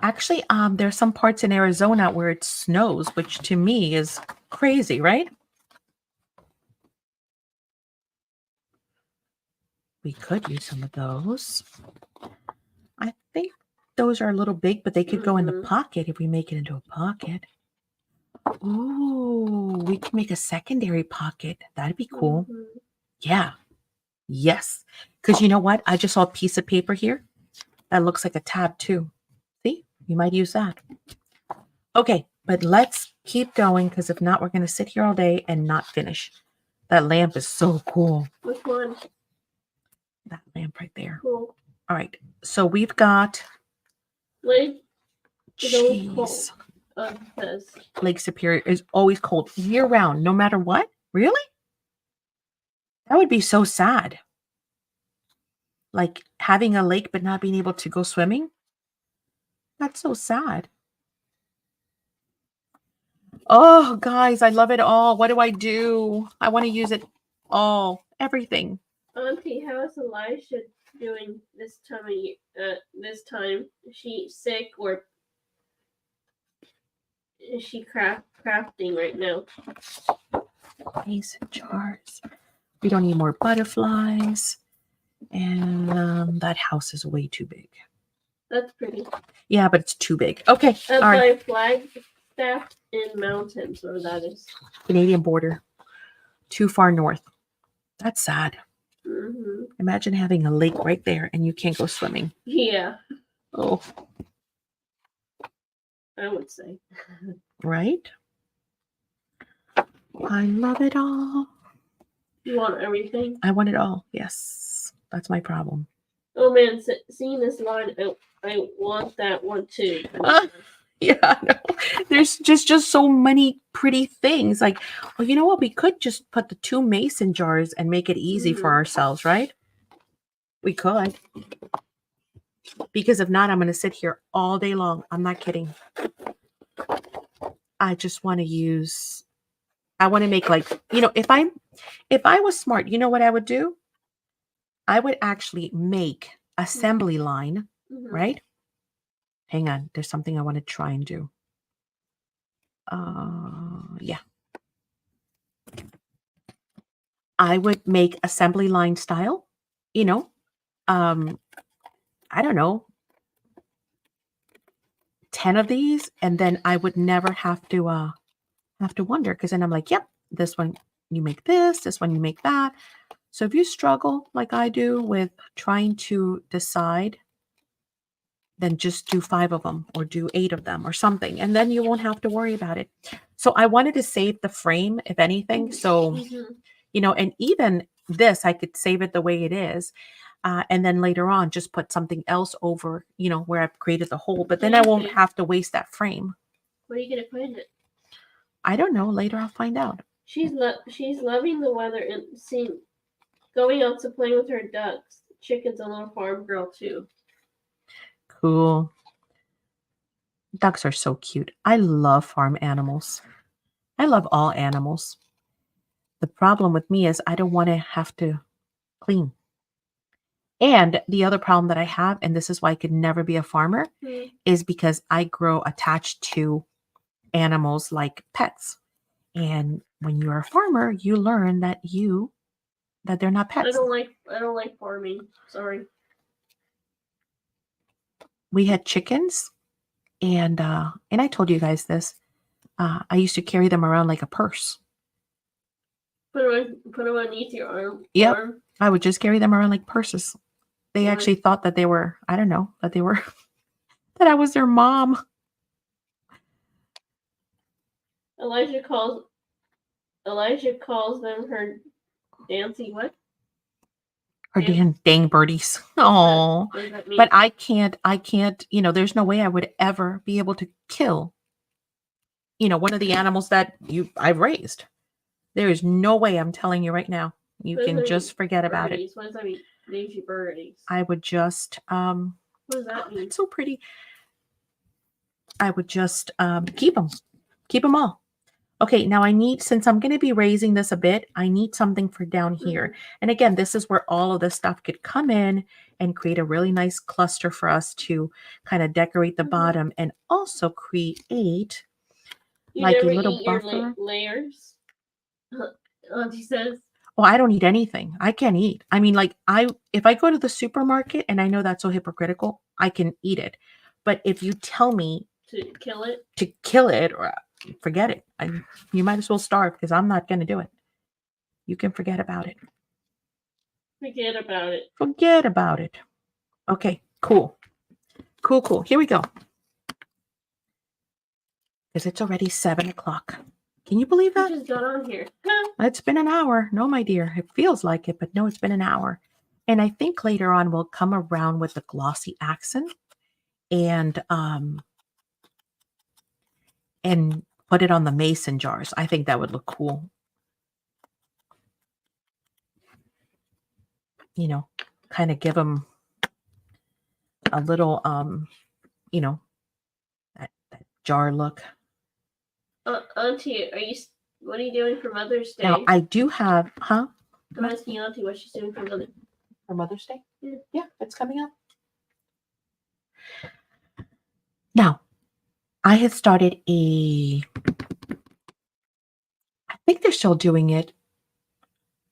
Actually, there's some parts in Arizona where it snows, which to me is crazy, right? We could use some of those. I think those are a little big, but they could go in the pocket if we make it into a pocket. Ooh, we can make a secondary pocket. That'd be cool. Yeah. Yes. Because you know what? I just saw a piece of paper here that looks like a tab too. See? You might use that. Okay, but let's keep going, because if not, we're going to sit here all day and not finish. That lamp is so cool. Which one? That lamp right there. Cool. All right. So we've got Lake Jeez. Says Lake Superior is always cold year round, no matter what. Really? That would be so sad. Like having a lake but not being able to go swimming. That's so sad. Oh, guys, I love it all. What do? I want to use it all. Everything. Auntie, how is Elisha doing this time of year? This time, is she sick or is she crafting right now? Mason jars. We don't need more butterflies. And that house is way too big. That's pretty. Yeah, but it's too big. Okay. That's all right. my Flagstaff in mountains, or that is. Canadian border. too far north. That's sad. Mm-hmm. Imagine having a lake right there and you can't go swimming. Yeah, Oh, I would say. right? I love it all. You want everything? I want it all. Yes. That's my problem. Oh man, seeing this line, I want that one too. Yeah, I know. There's just so many pretty things. Like, well, you know what? We could just put the 2 mason jars and make it easy for ourselves, right? We could. Because if not, I'm going to sit here all day long. I'm not kidding. I just want to use, I want to make like, if I was smart, you know what I would do? I would actually make assembly line, right? Hang on. There's something I want to try and do. Yeah. I would make assembly line style, you know, I don't know, 10 of these, and then I would never have to wonder, because then I'm like, yep, this one you make this one you make that. So if you struggle like I do with trying to decide, then just do 5 of them or do 8 of them or something, and then you won't have to worry about it. So I wanted to save the frame, if anything. So, and even this, I could save it the way it is. And then later on, just put something else over, where I've created the hole. But then I won't have to waste that frame. Where are you gonna put it? I don't know. Later, I'll find out. She's loving the weather and going out to play with her ducks. Chicken's a little farm girl too. Cool. Ducks are so cute. I love farm animals. I love all animals. The problem with me is I don't want to have to clean. And the other problem that I have, and this is why I could never be a farmer, is because I grow attached to animals like pets. And when you're a farmer, you learn that they're not pets. I don't like farming. Sorry. We had chickens, and I told you guys this. I used to carry them around like a purse. Put them underneath your arm. Yep. I would just carry them around like purses. They actually thought that they were, I don't know, that I was their mom. Elijah calls them her dancy what? Her dang birdies. Oh, but I can't, there's no way I would ever be able to kill, one of the animals that I've raised. There is no way, I'm telling you right now. You can just forget about it. What does that mean? Daisy birdies. I would just, what does that mean? It's so pretty. I would just keep them all. Okay, now since I'm going to be raising this a bit, I need something for down here. And again, this is where all of this stuff could come in and create a really nice cluster for us to kind of decorate the bottom and also create like a little buffer. Layers. Auntie says. Oh, I don't eat anything. I can't eat. I mean, like if I go to the supermarket, and I know that's so hypocritical, I can eat it. But if you tell me to kill it, or forget it. You might as well starve, because I'm not going to do it. You can forget about it. Forget about it. Forget about it. Okay, cool. Cool. Here we go. Because it's already 7 o'clock. Can you believe that? We just got on here. It's been an hour. No, my dear. It feels like it, but no, it's been an hour. And I think later on we'll come around with the glossy accent and put it on the mason jars. I think that would look cool. Kind of give them a little, that jar look. Auntie, what are you doing for Mother's Day? Now, I do have, I'm asking Auntie what she's doing for Mother's Day? Yeah. Yeah, it's coming up. Now, I had started I think they're still doing it.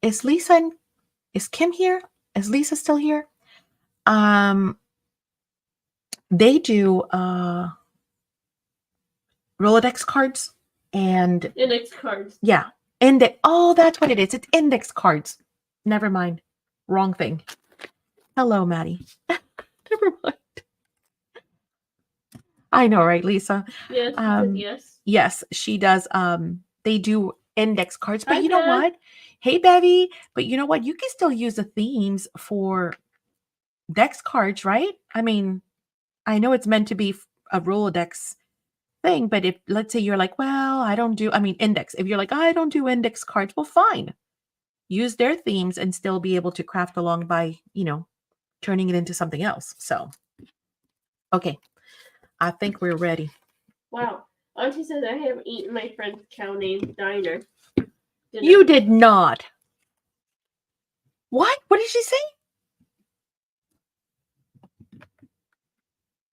Is Kim here? Is Lisa still here? They do Rolodex cards and index cards. Yeah. Index. Oh, that's what it is. It's index cards. Never mind. Wrong thing. Hello, Maddie. Never mind. I know, right, Lisa? Yes, she said yes. Yes, she does. They do index cards, but Hi, you know Bev. what? Hey, Bevy, but you know what? You can still use the themes for Dex cards, right? I mean, I know it's meant to be a Rolodex thing, but if let's say you're like, well, I don't do, I mean, index. If you're like, I don't do index cards, well, fine. Use their themes and still be able to craft along by, turning it into something else. So, okay, I think we're ready. Wow. Auntie says I have eaten my friend's cow named Diner. You did not. What? What did she say?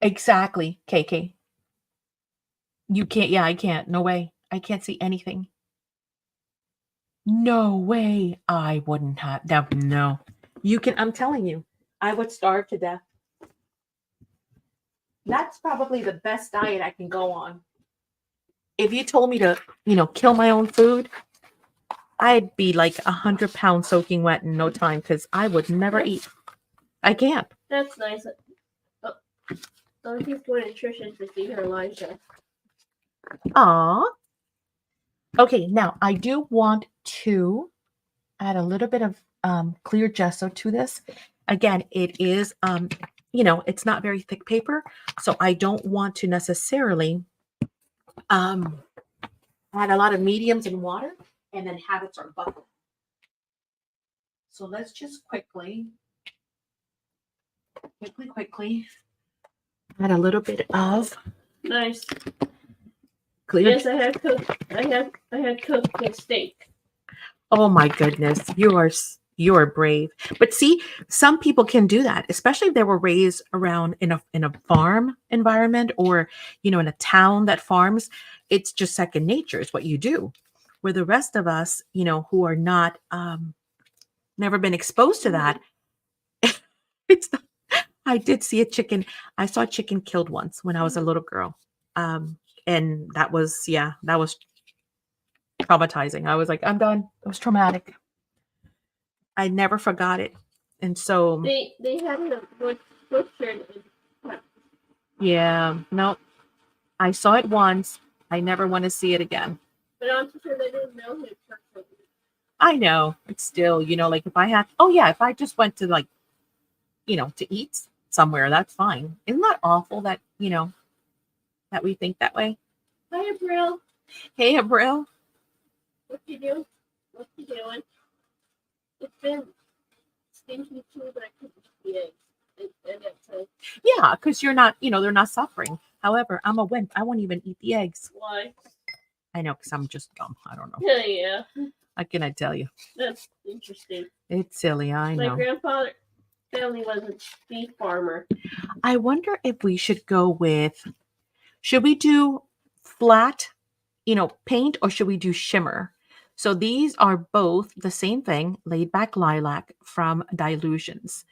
Exactly, KK. You can't. Yeah, I can't. No way. I can't see anything. No way. I wouldn't have. No. You can. I'm telling you, I would starve to death. That's probably the best diet I can go on. If you told me to, kill my own food, I'd be like 100 pounds soaking wet in no time because I would never eat. I can't. That's nice. Auntie's going to Trisha's to see her Elijah. Aw. Okay, now I do want to add a little bit of clear gesso to this. Again, it is, it's not very thick paper, so I don't want to necessarily add a lot of mediums in water and then have it sort of bubble. So let's just quickly add a little bit of Nice. clear. Yes, I had cooked the steak. Oh my goodness, you are brave. But see, some people can do that, especially if they were raised around in a farm environment or in a town that farms. It's just second nature. It's what you do. Where the rest of us, who are not never been exposed to that, it's. I did see a chicken. I saw a chicken killed once when I was a little girl, and that was traumatizing. I was like, I'm done. It was traumatic. I never forgot it. And so They had it butchered. yeah, no, I saw it once. I never want to see it again. But Auntie said they didn't know him personally. I know. It's still, like if I had, oh yeah, if I just went to like, to eat somewhere, that's fine. Isn't that awful that, that we think that way? Hi, April. Hey, Abril. What you doing? What you doing? It's been stinky too, but I couldn't eat the eggs. Yeah, because you're not, they're not suffering. However, I'm a wimp. I won't even eat the eggs. Why? I know, because I'm just dumb. I don't know. Yeah. How can I tell you? That's interesting. It's silly. I know. My grandfather family was a beef farmer. I wonder if we should go with, should we do flat, paint, or should we do shimmer? So these are both the same thing, laid back lilac from Dilutions.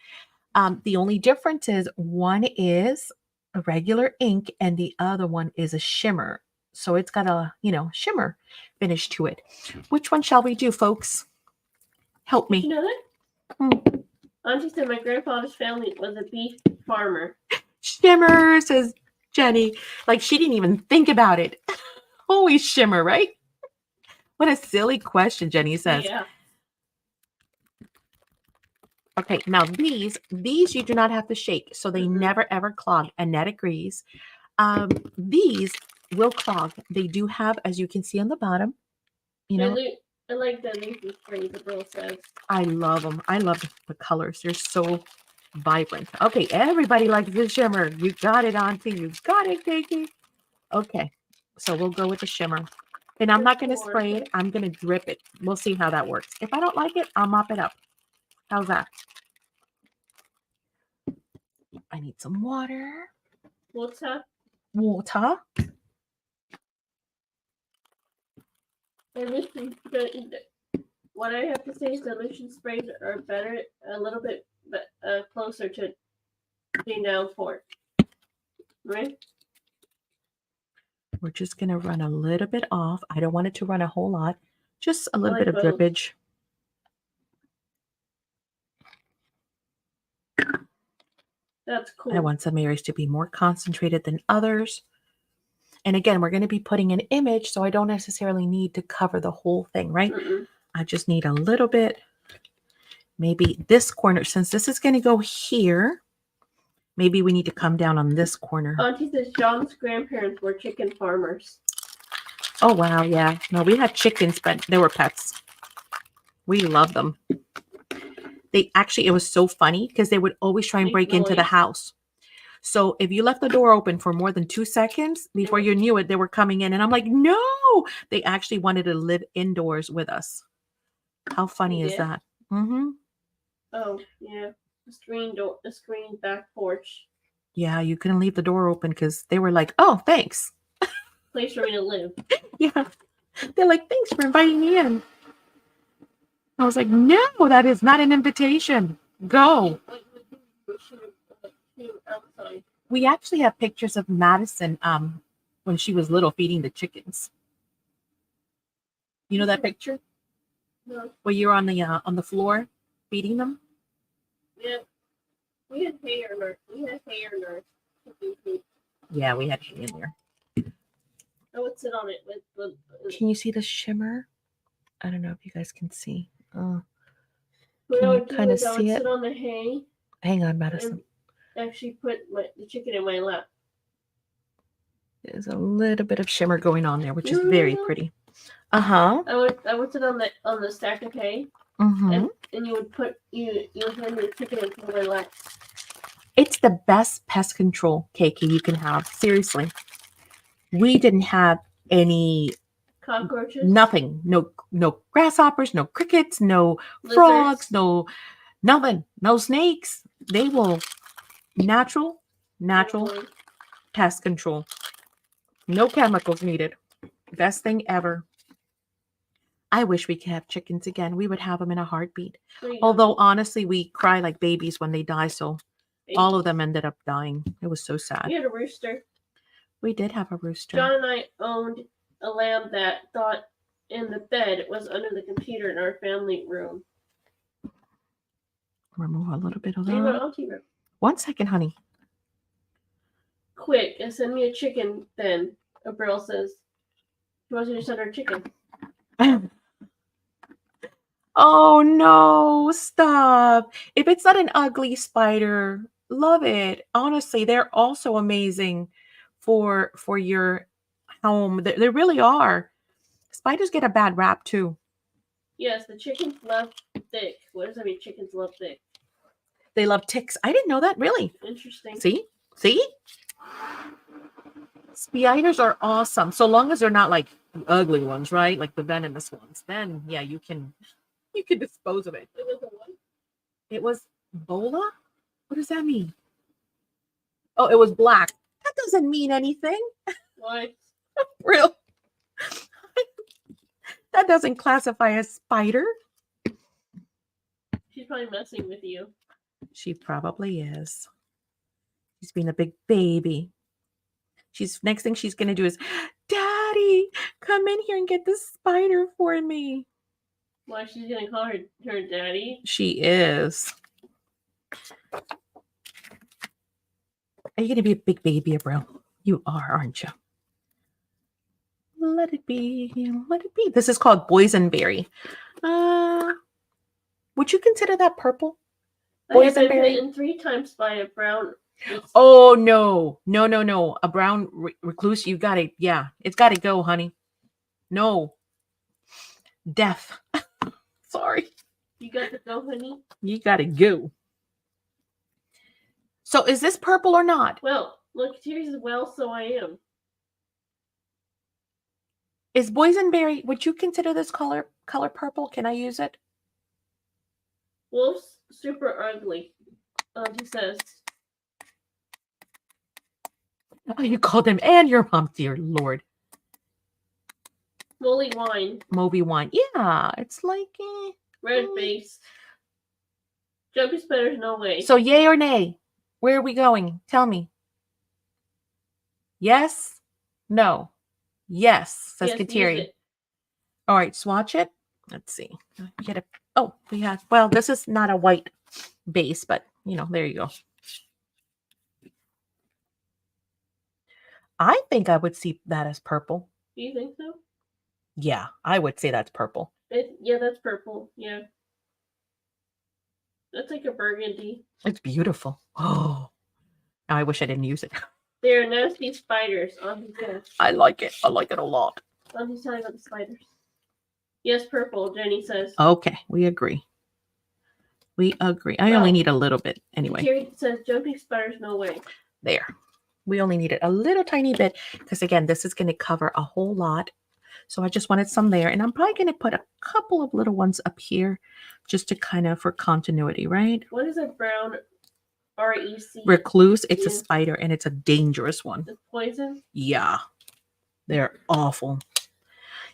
The only difference is one is a regular ink and the other one is a shimmer. So it's got a, shimmer finish to it. Which one shall we do, folks? Help me. You know that? Auntie said my grandfather's family was a beef farmer. Shimmer, says Jenny. Like she didn't even think about it. Always shimmer, right? What a silly question, Jenny says. Yeah. Okay, now these you do not have to shake, so they never ever clog. Annette agrees. These will clog. They do have, as you can see on the bottom, I like the leafy spray, the girl says. I love them. I love the colors. They're so vibrant. Okay, everybody likes the shimmer. You got it, Auntie. You got it, Kiki. Okay, so we'll go with the shimmer. And I'm not going to spray it. I'm going to drip it. We'll see how that works. If I don't like it, I'll mop it up. How's that? I need some water. Water. What I have to say is dilution sprays are better, a little bit closer to being down for it. Right? We're just going to run a little bit off. I don't want it to run a whole lot. Just a little like bit of both. drippage. That's cool. I want some areas to be more concentrated than others. And again, we're going to be putting an image, so I don't necessarily need to cover the whole thing, right? I just need a little bit. Maybe this corner, since this is going to go here, maybe we need to come down on this corner. Auntie says John's grandparents were chicken farmers. Oh, wow. Yeah. No, we had chickens, but they were pets. We love them. They actually, it was so funny because they would always try and break into the house. So if you left the door open for more than 2 seconds, before you knew it, they were coming in. And I'm like, no, they actually wanted to live indoors with us. How funny is that? Mm-hmm. Oh, yeah. The screen back porch. Yeah, you couldn't leave the door open because they were like, oh, thanks. Place for me to live. Yeah. They're like, thanks for inviting me in. I was like, no, that is not an invitation. Go. We actually have pictures of Madison when she was little feeding the chickens. You know that picture? No. Where you're on the floor feeding them? Yeah. We had hay in our Yeah, we had hay in there. I would sit on it with Can you see the shimmer? I don't know if you guys can see. Can you kind of see it? Sit on the hay. Hang on, Madison. Actually put the chicken in my lap. There's a little bit of shimmer going on there, which is very pretty. Uh-huh. I would sit on the stack of hay. Mm-hmm. And you would hand me the chicken into my lap. It's the best pest control, Keiki, you can have. Seriously. We didn't have any cockroaches. Nothing. No grasshoppers, no crickets, no frogs, no nothing. No snakes. They will natural pest control. No chemicals needed. Best thing ever. I wish we could have chickens again. We would have them in a heartbeat. Although, honestly, we cry like babies when they die. So all of them ended up dying. It was so sad. We had a rooster. We did have a rooster. John and I owned a lamb that thought in the bed was under the computer in our family room. Remove a little bit of that. 1 second, honey. Quick, and send me a chicken then, Abril says. She wants you to send her a chicken. Oh no, stop. If it's not an ugly spider, love it. Honestly, they're also amazing for your home. They really are. Spiders get a bad rap too. Yes, the chickens love thick. What does that mean? Chickens love thick. They love ticks. I didn't know that. Really. Interesting. See? Spiders are awesome. So long as they're not like ugly ones, right? Like the venomous ones. Then yeah, you can dispose of it. It was Bola? What does that mean? Oh, it was black. That doesn't mean anything. Why? Real. That doesn't classify as spider. She's probably messing with you. She probably is. She's being a big baby. Next thing she's gonna do is, Daddy, come in here and get this spider for me. Why, she's gonna call her daddy? She is. Are you gonna be a big baby, Abril? You are, aren't you? Let it be. Let it be. This is called boysenberry. Would you consider that purple? I have been bitten 3 times by a brown. Oh no. A brown recluse. You got it. Yeah, it's got to go, honey. No. Death. Sorry. You got to go, honey. You got to go. So is this purple or not? Well, look, here's so I am. Is boysenberry, would you consider this color purple? Can I use it? Wolf's super ugly. He says. Oh, you called him and your mom, dear Lord. Molly wine. Moby wine. Yeah, it's like red face. Jumpy spiders, no way. So yay or nay? Where are we going? Tell me. Yes? No. Yes, says Kateri. All right, swatch it. Let's see. Get a. Oh, we have. Well, this is not a white base, but there you go. I think I would see that as purple. Do you think so? Yeah, I would say that's purple. Yeah, that's purple. Yeah. That's like a burgundy. It's beautiful. Oh, I wish I didn't use it. There are nasty spiders on his desk. I like it. I like it a lot. He's telling about the spiders. Yes, purple, Jenny says. Okay, we agree. We agree. I only need a little bit anyway. Carrie says jumping spiders, no way. There. We only needed a little tiny bit because, again, this is going to cover a whole lot. So I just wanted some there. And I'm probably going to put a couple of little ones up here just to kind of for continuity, right? What is a brown REC? Recluse. It's a spider and it's a dangerous one. It's poison? Yeah. They're awful.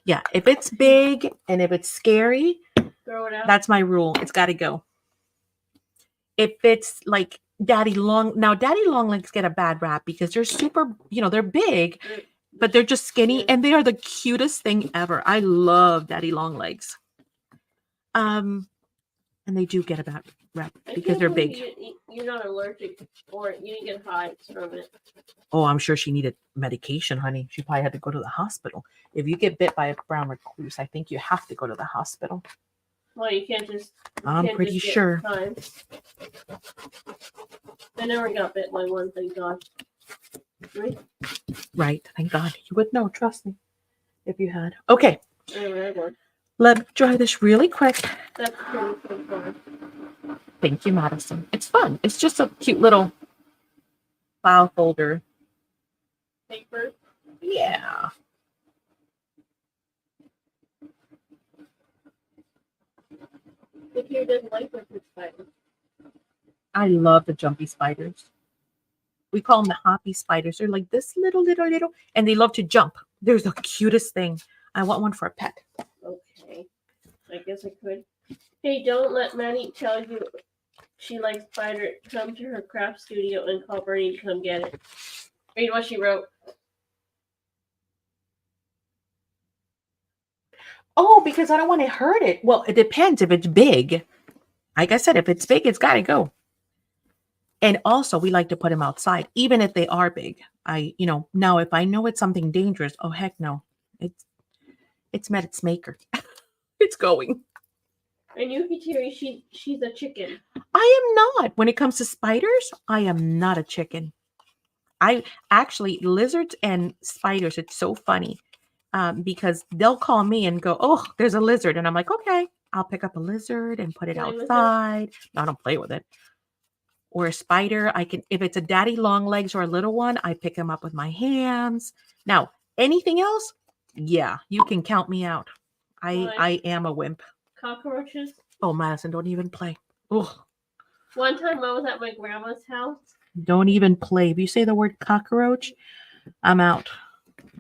Yeah. If it's big and if it's scary, throw it out. That's my rule. It's got to go. If it's like daddy longlegs get a bad rap because they're super, they're big, but they're just skinny and they are the cutest thing ever. I love daddy longlegs. And they do get a bad rap because they're big. You're not allergic or you didn't get hives from it. Oh, I'm sure she needed medication, honey. She probably had to go to the hospital. If you get bit by a brown recluse, I think you have to go to the hospital. Well, you can't just. I'm pretty sure. Hives. I never got bit by one, thank God. Right, thank God. You would know, trust me, if you had. Okay. I never had one. Let me try this really quick. That's pretty fun. Thank you, Madison. It's fun. It's just a cute little file folder. Paper? Yeah. The kid doesn't like the spiders. I love the jumpy spiders. We call them the hoppy spiders. They're like this little, and they love to jump. They're the cutest thing. I want one for a pet. Okay. I guess I could. Hey, don't let Maddie tell you she likes spider. Come to her craft studio and call Bernie to come get it. Read what she wrote. Oh, because I don't want to hurt it. Well, it depends if it's big. Like I said, if it's big, it's got to go. And also, we like to put them outside, even if they are big. Now if I know it's something dangerous, oh, heck no. It's met its maker. It's going. And Yukitiri, she's a chicken. I am not. When it comes to spiders, I am not a chicken. I actually, lizards and spiders, it's so funny. Because they'll call me and go, oh, there's a lizard. And I'm like, okay, I'll pick up a lizard and put it outside. No, I don't play with it. Or a spider, if it's a daddy long legs or a little one, I pick them up with my hands. Now, anything else? Yeah, you can count me out. I am a wimp. Cockroaches? Oh, Madison, don't even play. Ugh. One time I was at my grandma's house. Don't even play. If you say the word cockroach, I'm out.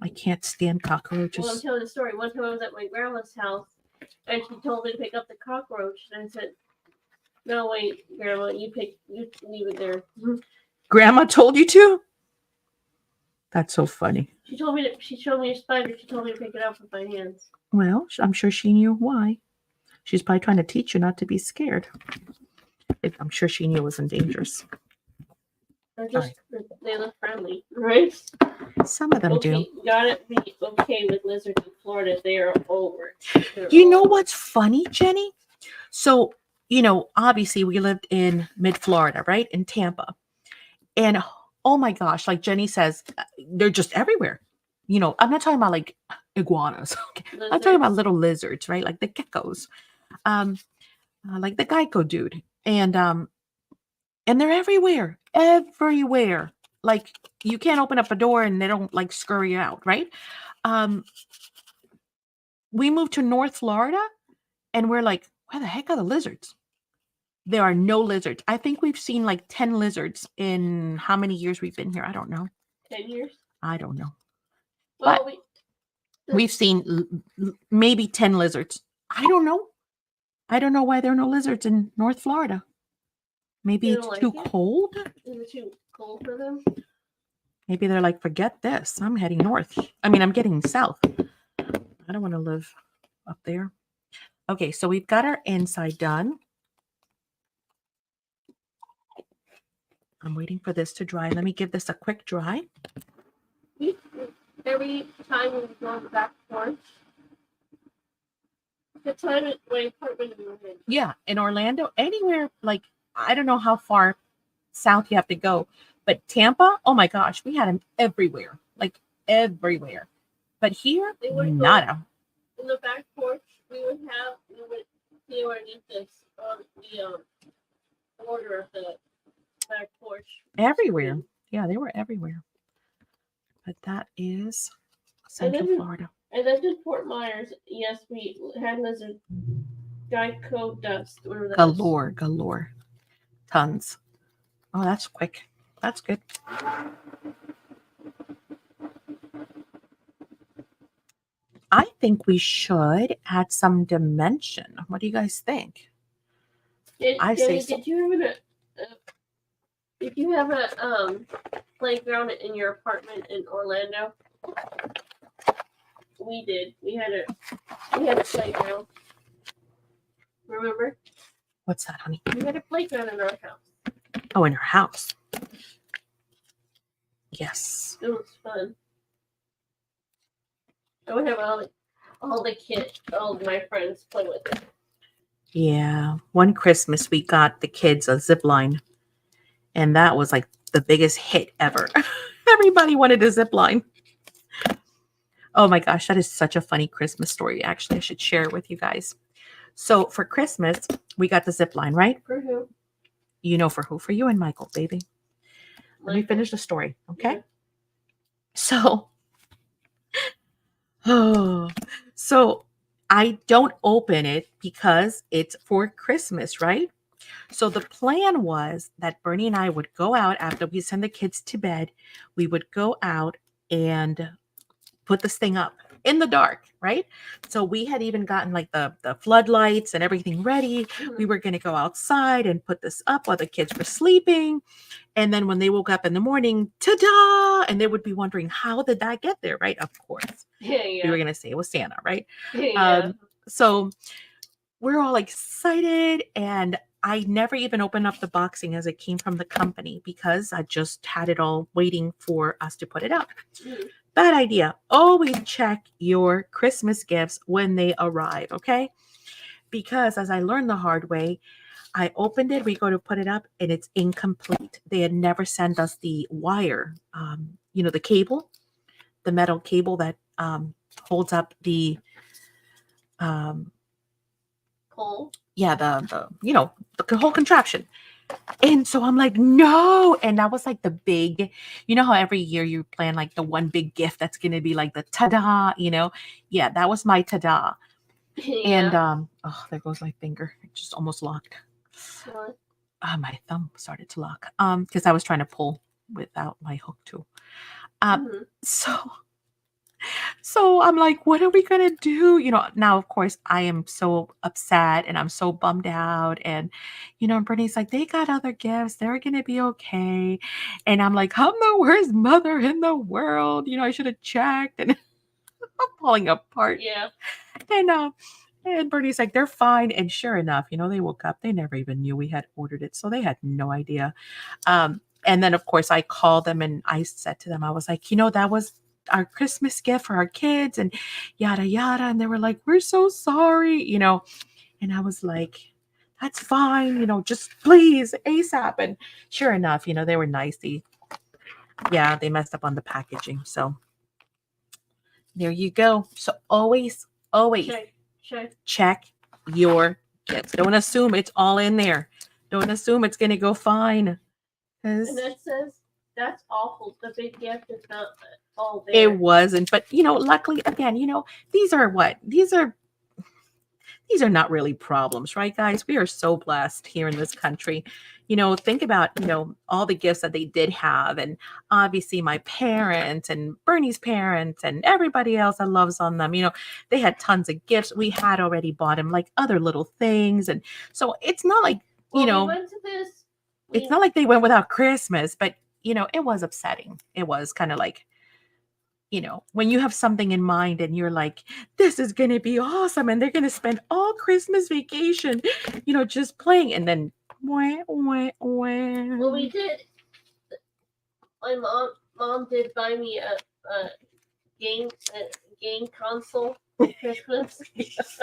I can't stand cockroaches. Well, I'm telling the story. One time I was at my grandma's house, and she told me to pick up the cockroach, and I said, "No, wait, Grandma, you leave it there." Grandma told you to? That's so funny. She showed me a spider. She told me to pick it up with my hands. Well, I'm sure she knew why. She's probably trying to teach you not to be scared. I'm sure she knew it wasn't dangerous. They look friendly, right? Some of them do. Gotta be okay with lizards in Florida. They are over. You know what's funny, Jenny? So, obviously we lived in mid-Florida, right? In Tampa. And oh my gosh, like Jenny says, they're just everywhere. I'm not talking about like iguanas. Okay? I'm talking about little lizards, right? Like the geckos. Like the Geico dude. And they're everywhere. Everywhere. Like you can't open up a door and they don't like scurry out, right? We moved to North Florida and we're like, where the heck are the lizards? There are no lizards. I think we've seen like 10 lizards in how many years we've been here? I don't know. 10 years? I don't know. Well, but we've seen maybe 10 lizards. I don't know. I don't know why there are no lizards in North Florida. Maybe it's too cold. Is it too cold for them? Maybe they're like, forget this. I'm heading north. I'm getting south. I don't want to live up there. Okay, so we've got our inside done. I'm waiting for this to dry. Let me give this a quick dry. Every time we go on the back porch, the time at my apartment in Orlando. Yeah, in Orlando, anywhere, like, I don't know how far south you have to go, but Tampa, oh my gosh, we had them everywhere, like everywhere. But here, They would go nada. in the back porch. We would see where it is on the order of the back porch. Everywhere. Yeah, they were everywhere. But that is Central Florida. And then in Fort Myers, yes, we had lizard Geico dust. Galore. Tons. Oh, that's quick. That's good. I think we should add some dimension. What do you guys think? Did you have a playground in your apartment in Orlando? We did. We had a playground. Remember? What's that, honey? We had a playground in our house. Oh, in our house. Yes. It was fun. I would have all the kids, all of my friends play with it. Yeah. One Christmas we got the kids a zip line. And that was like the biggest hit ever. Everybody wanted a zip line. Oh my gosh, that is such a funny Christmas story. Actually, I should share it with you guys. So for Christmas, we got the zip line, right? For who? You know for who? For you and Michael, baby. Let me finish the story, okay? Yeah. So I don't open it because it's for Christmas, right? So the plan was that Bernie and I would go out after we send the kids to bed. We would go out and put this thing up in the dark, right? So we had even gotten like the floodlights and everything ready. Mm-hmm. We were going to go outside and put this up while the kids were sleeping. And then when they woke up in the morning, ta-da! And they would be wondering, how did that get there, right? Of course. Yeah. We were going to say it was Santa, right? Yeah. So we're all excited, and I never even opened up the boxing as it came from the company because I just had it all waiting for us to put it up. Mm. Bad idea. Always check your Christmas gifts when they arrive, okay? Because as I learned the hard way, I opened it, we go to put it up, and it's incomplete. They had never sent us the wire, the cable, the metal cable that holds up the pole. Yeah, the whole contraption. And so I'm like, no. And that was like the big, how every year you plan like the one big gift that's going to be like the ta-da, Yeah, that was my ta-da. Yeah. And there goes my finger. It just almost locked. What? My thumb started to lock because I was trying to pull without my hook too. So I'm like, what are we going to do? Now, of course, I am so upset and I'm so bummed out. And, Brittany's like, they got other gifts. They're going to be okay. And I'm like, I'm the worst mother in the world. I should have checked. And I'm falling apart. Yeah. And Bernie's like, they're fine. And sure enough, they woke up. They never even knew we had ordered it. So they had no idea. And then, of course, I called them and I said to them, I was like, that was our Christmas gift for our kids and yada, yada. And they were like, we're so sorry, And I was like, that's fine, just please ASAP. And sure enough, they were nice. They messed up on the packaging. So there you go. So always check your gifts. Don't assume it's all in there. Don't assume it's going to go fine. And that says, that's awful. The big gift is not all there. It wasn't, but luckily, again, these are not really problems, right, guys? We are so blessed here in this country. Think about, all the gifts that they did have, and obviously my parents and Bernie's parents and everybody else that loves on them. They had tons of gifts. We had already bought them like other little things, and so it's not like we went to this. It's not like they went without Christmas, but it was upsetting. It was kind of like, when you have something in mind and you're like, this is going to be awesome. And they're going to spend all Christmas vacation, just playing. And then, wah, wah, wah. Well, we did. My mom did buy me a game console for Christmas.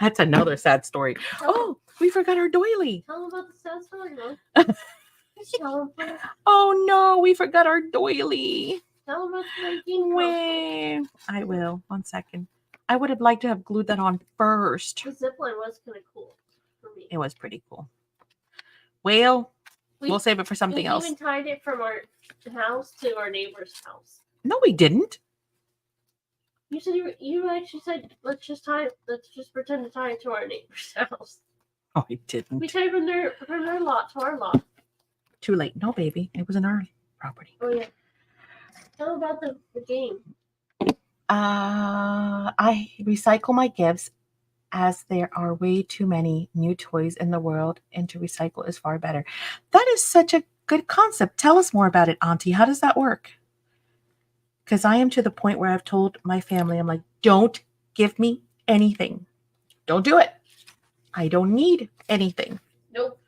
That's another sad story. Oh, we forgot our doily. Tell them about the sad story, Mom. Tell them. Oh no, we forgot our doily. Tell them about the game console. I will. 1 second. I would have liked to have glued that on first. The zipline was kind of cool for me. It was pretty cool. Well, we'll save it for something else. We even tied it from our house to our neighbor's house. No, we didn't. You said you actually said let's just pretend to tie it to our neighbor's house. Oh, I didn't. We tied from their lot to our lot. Too late. No, baby. It was in our property. Oh yeah. Tell about the game. I recycle my gifts as there are way too many new toys in the world, and to recycle is far better. That is such a good concept. Tell us more about it, Auntie. How does that work? Because I am to the point where I've told my family, I'm like, don't give me anything. Don't do it. I don't need anything. Nope.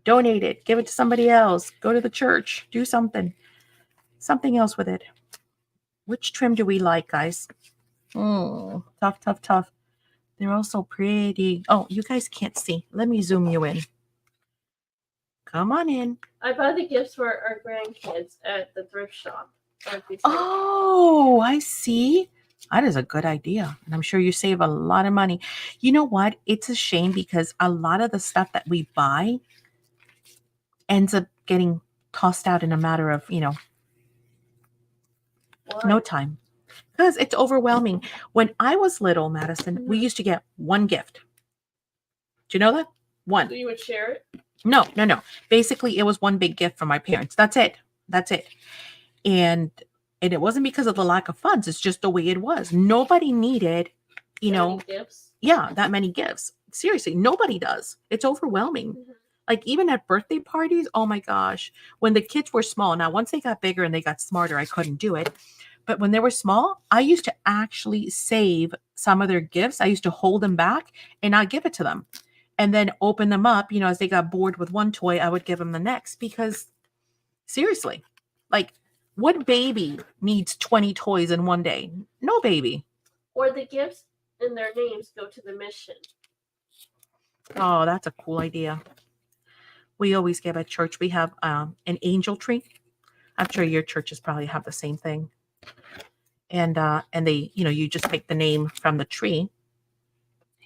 Donate it. Give it to somebody else. Go to the church. Do something. Something else with it. Which trim do we like, guys? Tough, tough, tough. They're all so pretty. Oh, you guys can't see. Let me zoom you in. Come on in. I bought the gifts for our grandkids at the thrift shop. Oh, I see. That is a good idea. And I'm sure you save a lot of money. You know what? It's a shame because a lot of the stuff that we buy ends up getting tossed out in a matter of, no time. Because it's overwhelming. When I was little, Madison, we used to get one gift. Do you know that? One. So you would share it? No. Basically, it was one big gift from my parents. That's it. And it wasn't because of the lack of funds. It's just the way it was. Nobody needed, gifts. Yeah, that many gifts. Seriously, nobody does. It's overwhelming. Mm-hmm. Like even at birthday parties, oh my gosh, when the kids were small. Now, once they got bigger and they got smarter, I couldn't do it. But when they were small, I used to actually save some of their gifts. I used to hold them back and not give it to them. And then open them up, as they got bored with one toy, I would give them the next. Because seriously, like, what baby needs 20 toys in one day? No baby. Or the gifts and their names go to the mission. Oh, that's a cool idea. We always give at church. We have an angel tree. I'm sure your churches probably have the same thing. And they, you just pick the name from the tree,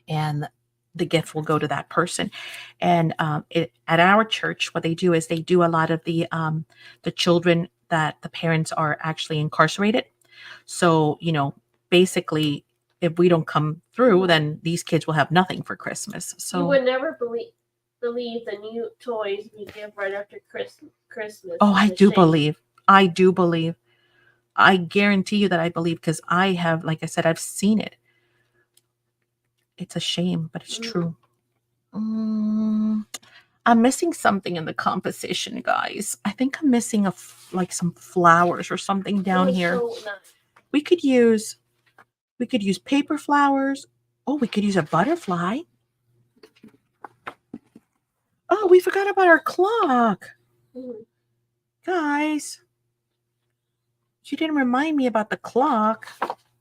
and the gift will go to that person. And at our church, what they do is they do a lot of the children that the parents are actually incarcerated. So, basically, if we don't come through, then these kids will have nothing for Christmas. So you would never believe the new toys we give right after Christmas. Oh, I do believe. I guarantee you that I believe, because I have, like I said, I've seen it. It's a shame, but it's true. I'm missing something in the composition, guys. I think I'm missing some flowers or something down here. So nice. We could use paper flowers. Oh, we could use a butterfly. Oh, we forgot about our clock. Guys, you didn't remind me about the clock.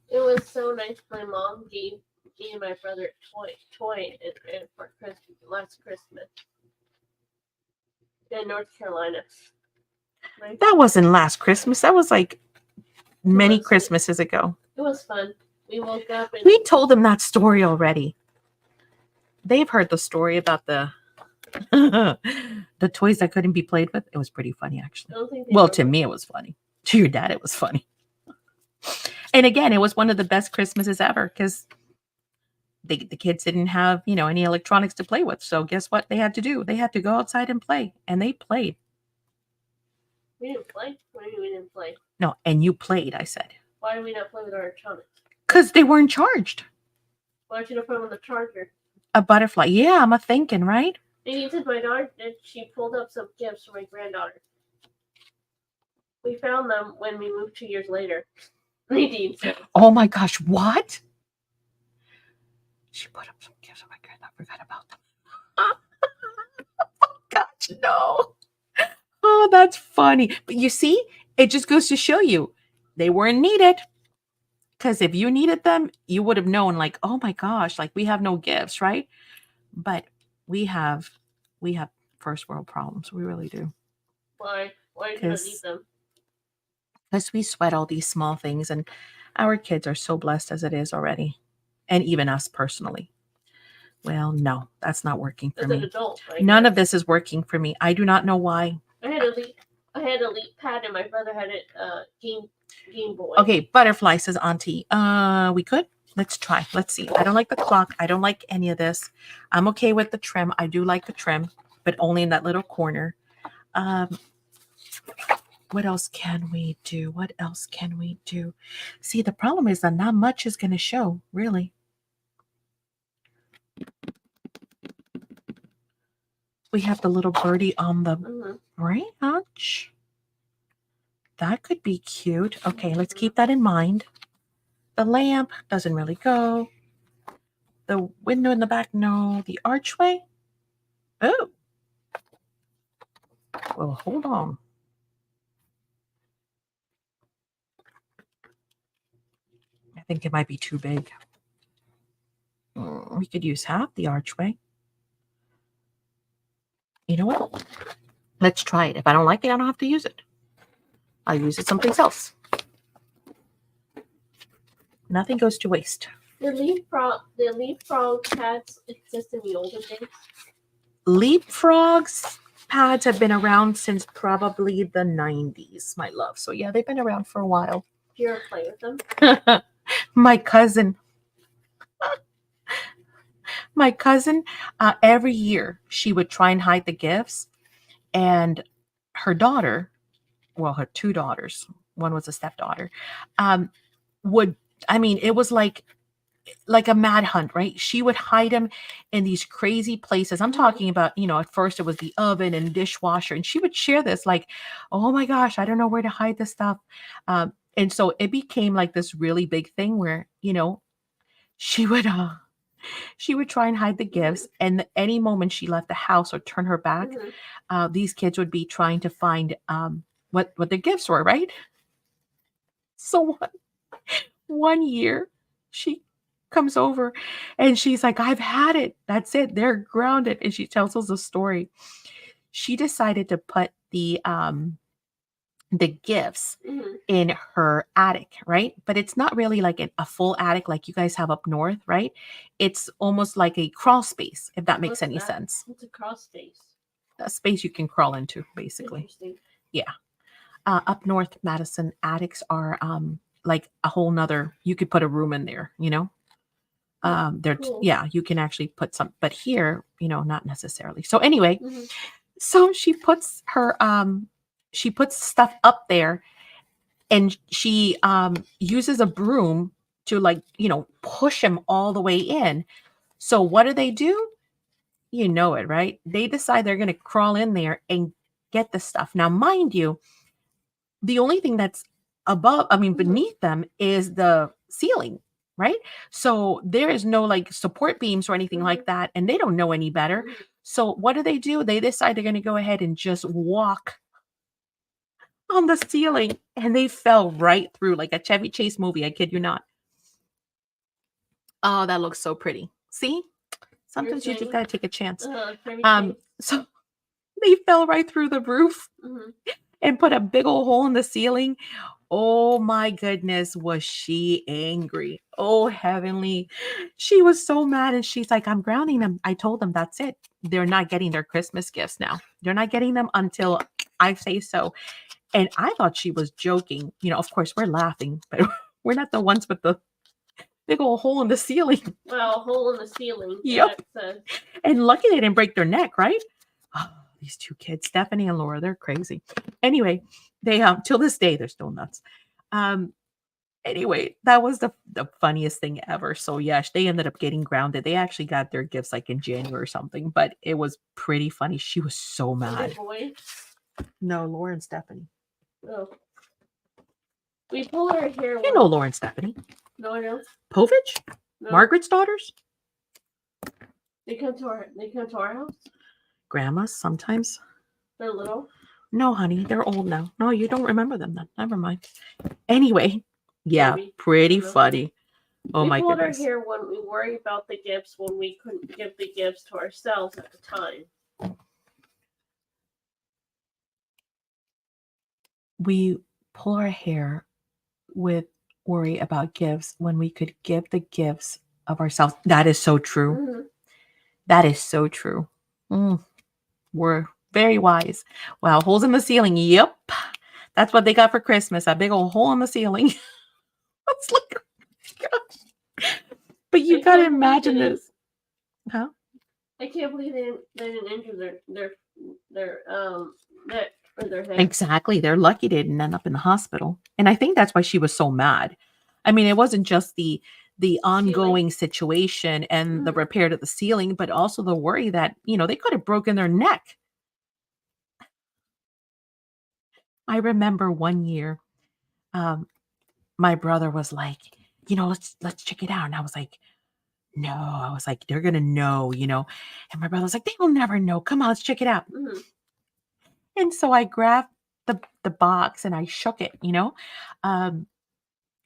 It was so nice. My mom gave me and my brother a toy for Christmas, last Christmas in North Carolina. Right? That wasn't last Christmas. That was like many Christmases ago. It was fun. We woke up and we told them that story already. They've heard the story about the the toys that couldn't be played with. It was pretty funny, actually. Well, to me, it was funny. To your dad, it was funny. And again, it was one of the best Christmases ever, because the kids didn't have, any electronics to play with. So guess what they had to do? They had to go outside and play, and they played. We didn't play? What do you mean we didn't play? No, and you played, I said. Why did we not play with our electronics? Because they weren't charged. Why don't you not put them on the charger? A butterfly. Yeah, I'm thinking, right? And you said my daughter, she pulled up some gifts for my granddaughter. We found them when we moved 2 years later. Nadine said. Oh my gosh, what? She put up some gifts. Oh my god, I forgot about them. Oh gosh, no. Oh, that's funny. But you see, it just goes to show you they weren't needed. Because if you needed them, you would have known, like, oh my gosh, like we have no gifts, right? But we have first world problems. We really do. Why? Why do you not need them? Because we sweat all these small things, and our kids are so blessed as it is already, and even us personally. Well, no, that's not working for As me. an adult, None of this is working for me. I do not know why. I had a Leap pad, and my brother had it Game Boy. Okay, butterfly, says Auntie. We could. Let's try. Let's see. I don't like the clock. I don't like any of this. I'm okay with the trim. I do like the trim, but only in that little corner. What else can we do? What else can we do? See, the problem is that not much is going to show, really. We have the little birdie on the branch. That could be cute. Okay, let's keep that in mind. The lamp doesn't really go. The window in the back, no. The archway? Oh. Well, hold on. I think it might be too big. We could use half the archway. You know what? Let's try it. If I don't like it, I don't have to use it. I'll use it someplace else. Nothing goes to waste. The leapfrog pads exist in the olden days. Leapfrogs pads have been around since probably the 90s, my love. So yeah, they've been around for a while. Do you ever play with them? My cousin, every year she would try and hide the gifts, and her daughter, well, her two daughters, one was a stepdaughter, it was like a mad hunt, right? She would hide them in these crazy places. I'm talking about, at first it was the oven and dishwasher, and she would share this like, oh my gosh, I don't know where to hide this stuff. And so it became like this really big thing where, she would try and hide the gifts, and any moment she left the house or turned her back, these kids would be trying to find what their gifts were, right? So one year she comes over and she's like, I've had it. That's it. They're grounded. And she tells us a story. She decided to put the gifts in her attic, right? But it's not really like a full attic like you guys have up north, right? It's almost like a crawl space, if that makes any sense. What's a crawl space? A space you can crawl into, basically. Yeah. Up north, Madison, attics are like a whole nother, you could put a room in there, they're cool. Yeah, you can actually put some, but here, not necessarily. So anyway, so she puts her she puts stuff up there, and she uses a broom to push them all the way in. So what do? You know it, right? They decide they're going to crawl in there and get the stuff. Now, mind you, the only thing that's beneath them is the ceiling, right? So there is no support beams or anything like that, and they don't know any better. So what do? They decide they're going to go ahead and just walk on the ceiling, and they fell right through like a Chevy Chase movie. I kid you not. Oh, that looks so pretty. See? Sometimes you just got to take a chance. So they fell right through the roof and put a big old hole in the ceiling. Oh my goodness, was she angry? Oh, heavenly. She was so mad, and she's like, I'm grounding them. I told them that's it. They're not getting their Christmas gifts now. They're not getting them until I say so. And I thought she was joking. Of course, we're laughing, but we're not the ones with the big old hole in the ceiling. Well, a hole in the ceiling. Yep. And lucky they didn't break their neck, right? Oh, these two kids, Stephanie and Laura, they're crazy. Anyway, they till this day they're still nuts. Anyway, that was the funniest thing ever. So yes, they ended up getting grounded. They actually got their gifts like in January or something, but it was pretty funny. She was so mad. Boy? No, Laura and Stephanie. Oh. We pull our hair. You know Lauren Stephanie. No, I don't. Povich? No. Margaret's daughters? They come to our house. Grandmas sometimes. They're little. No, honey, they're old now. No, you don't remember them then. Never mind. Anyway, yeah, Maybe. pretty funny. Oh my pulled goodness. our hair when we worry about the gifts when we couldn't give the gifts to ourselves at the time. We pull our hair with worry about gifts when we could give the gifts of ourselves. That is so true. Mm-hmm. That is so true. We're very wise. Wow, holes in the ceiling. Yep. That's what they got for Christmas. A big old hole in the ceiling. It's like, oh my gosh. But you got to imagine this. Huh? I can't believe they didn't injure their neck or their head. Exactly. They're lucky they didn't end up in the hospital. And I think that's why she was so mad. I mean, it wasn't just the ongoing situation and the repair to the ceiling, but also the worry that, they could have broken their neck. I remember one year, my brother was like, let's check it out. And I was like, no, I was like, they're going to know, and my brother was like, they will never know. Come on, let's check it out. Mm-hmm. And so I grabbed the box and I shook it,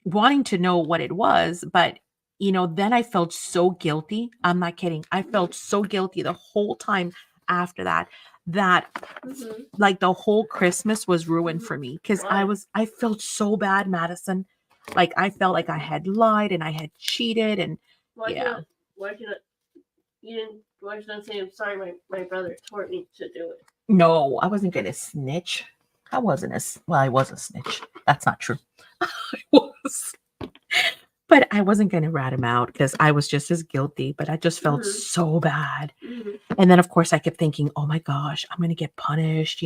wanting to know what it was. But, then I felt so guilty. I'm not kidding. I felt so guilty the whole time after that like the whole Christmas was ruined for me because I felt so bad, Madison. Like I felt like I had lied and I had cheated and why should I say I'm sorry my brother taught me to do it? No, I wasn't gonna snitch. I was a snitch. That's not true. I was. But I wasn't going to rat him out because I was just as guilty, but I just felt so bad. Mm-hmm. And then, of course, I kept thinking, oh my gosh, I'm going to get punished.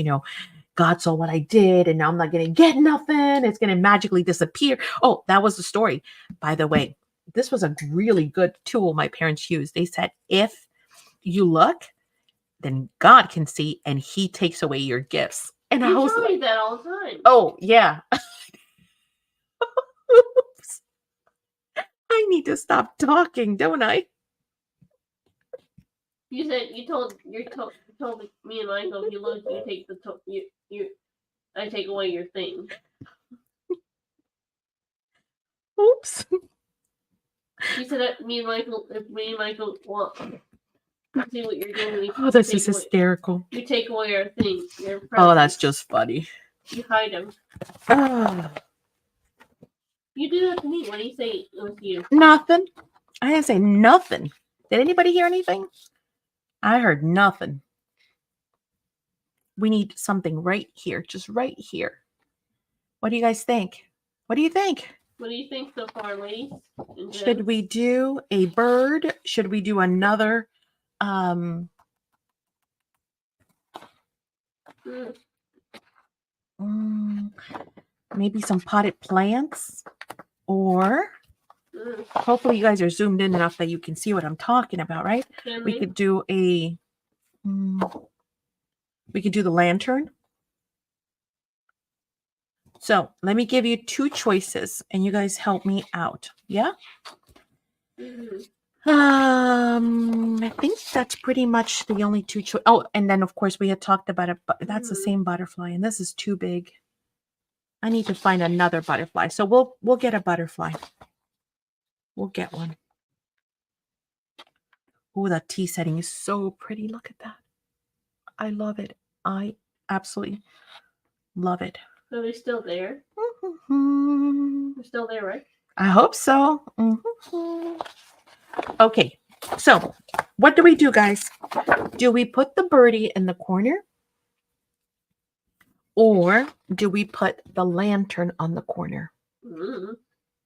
God saw what I did and now I'm not going to get nothing. It's going to magically disappear. Oh, that was the story. By the way, this was a really good tool my parents used. They said, if you look, then God can see and he takes away your gifts. And I was like, that all the time. Oh, yeah. I need to stop talking, don't I? You said you told me and Michael, if you look, you take I take away your thing. Oops. You said that if me and Michael want to see what you're doing. Oh, this is hysterical. You take away our things. Oh, that's just funny. You hide them. You do that to me. What do you say with you? Nothing. I didn't say nothing. Did anybody hear anything? I heard nothing. We need something right here. Just right here. What do you guys think? What do you think? What do you think so far, ladies? Should we do a bird? Should we do another? Maybe some potted plants, or hopefully you guys are zoomed in enough that you can see what I'm talking about, right? We could do the lantern. So let me give you two choices and you guys help me out. Yeah. I think that's pretty much the only two choices. Oh, and then of course we had talked about it, but that's the same butterfly and this is too big. I need to find another butterfly. So we'll get a butterfly. We'll get one. Oh, that tea setting is so pretty. Look at that. I love it. I absolutely love it. So they're still there? They're still there, right? I hope so. Okay. So what do we do, guys? Do we put the birdie in the corner? Or do we put the lantern on the corner?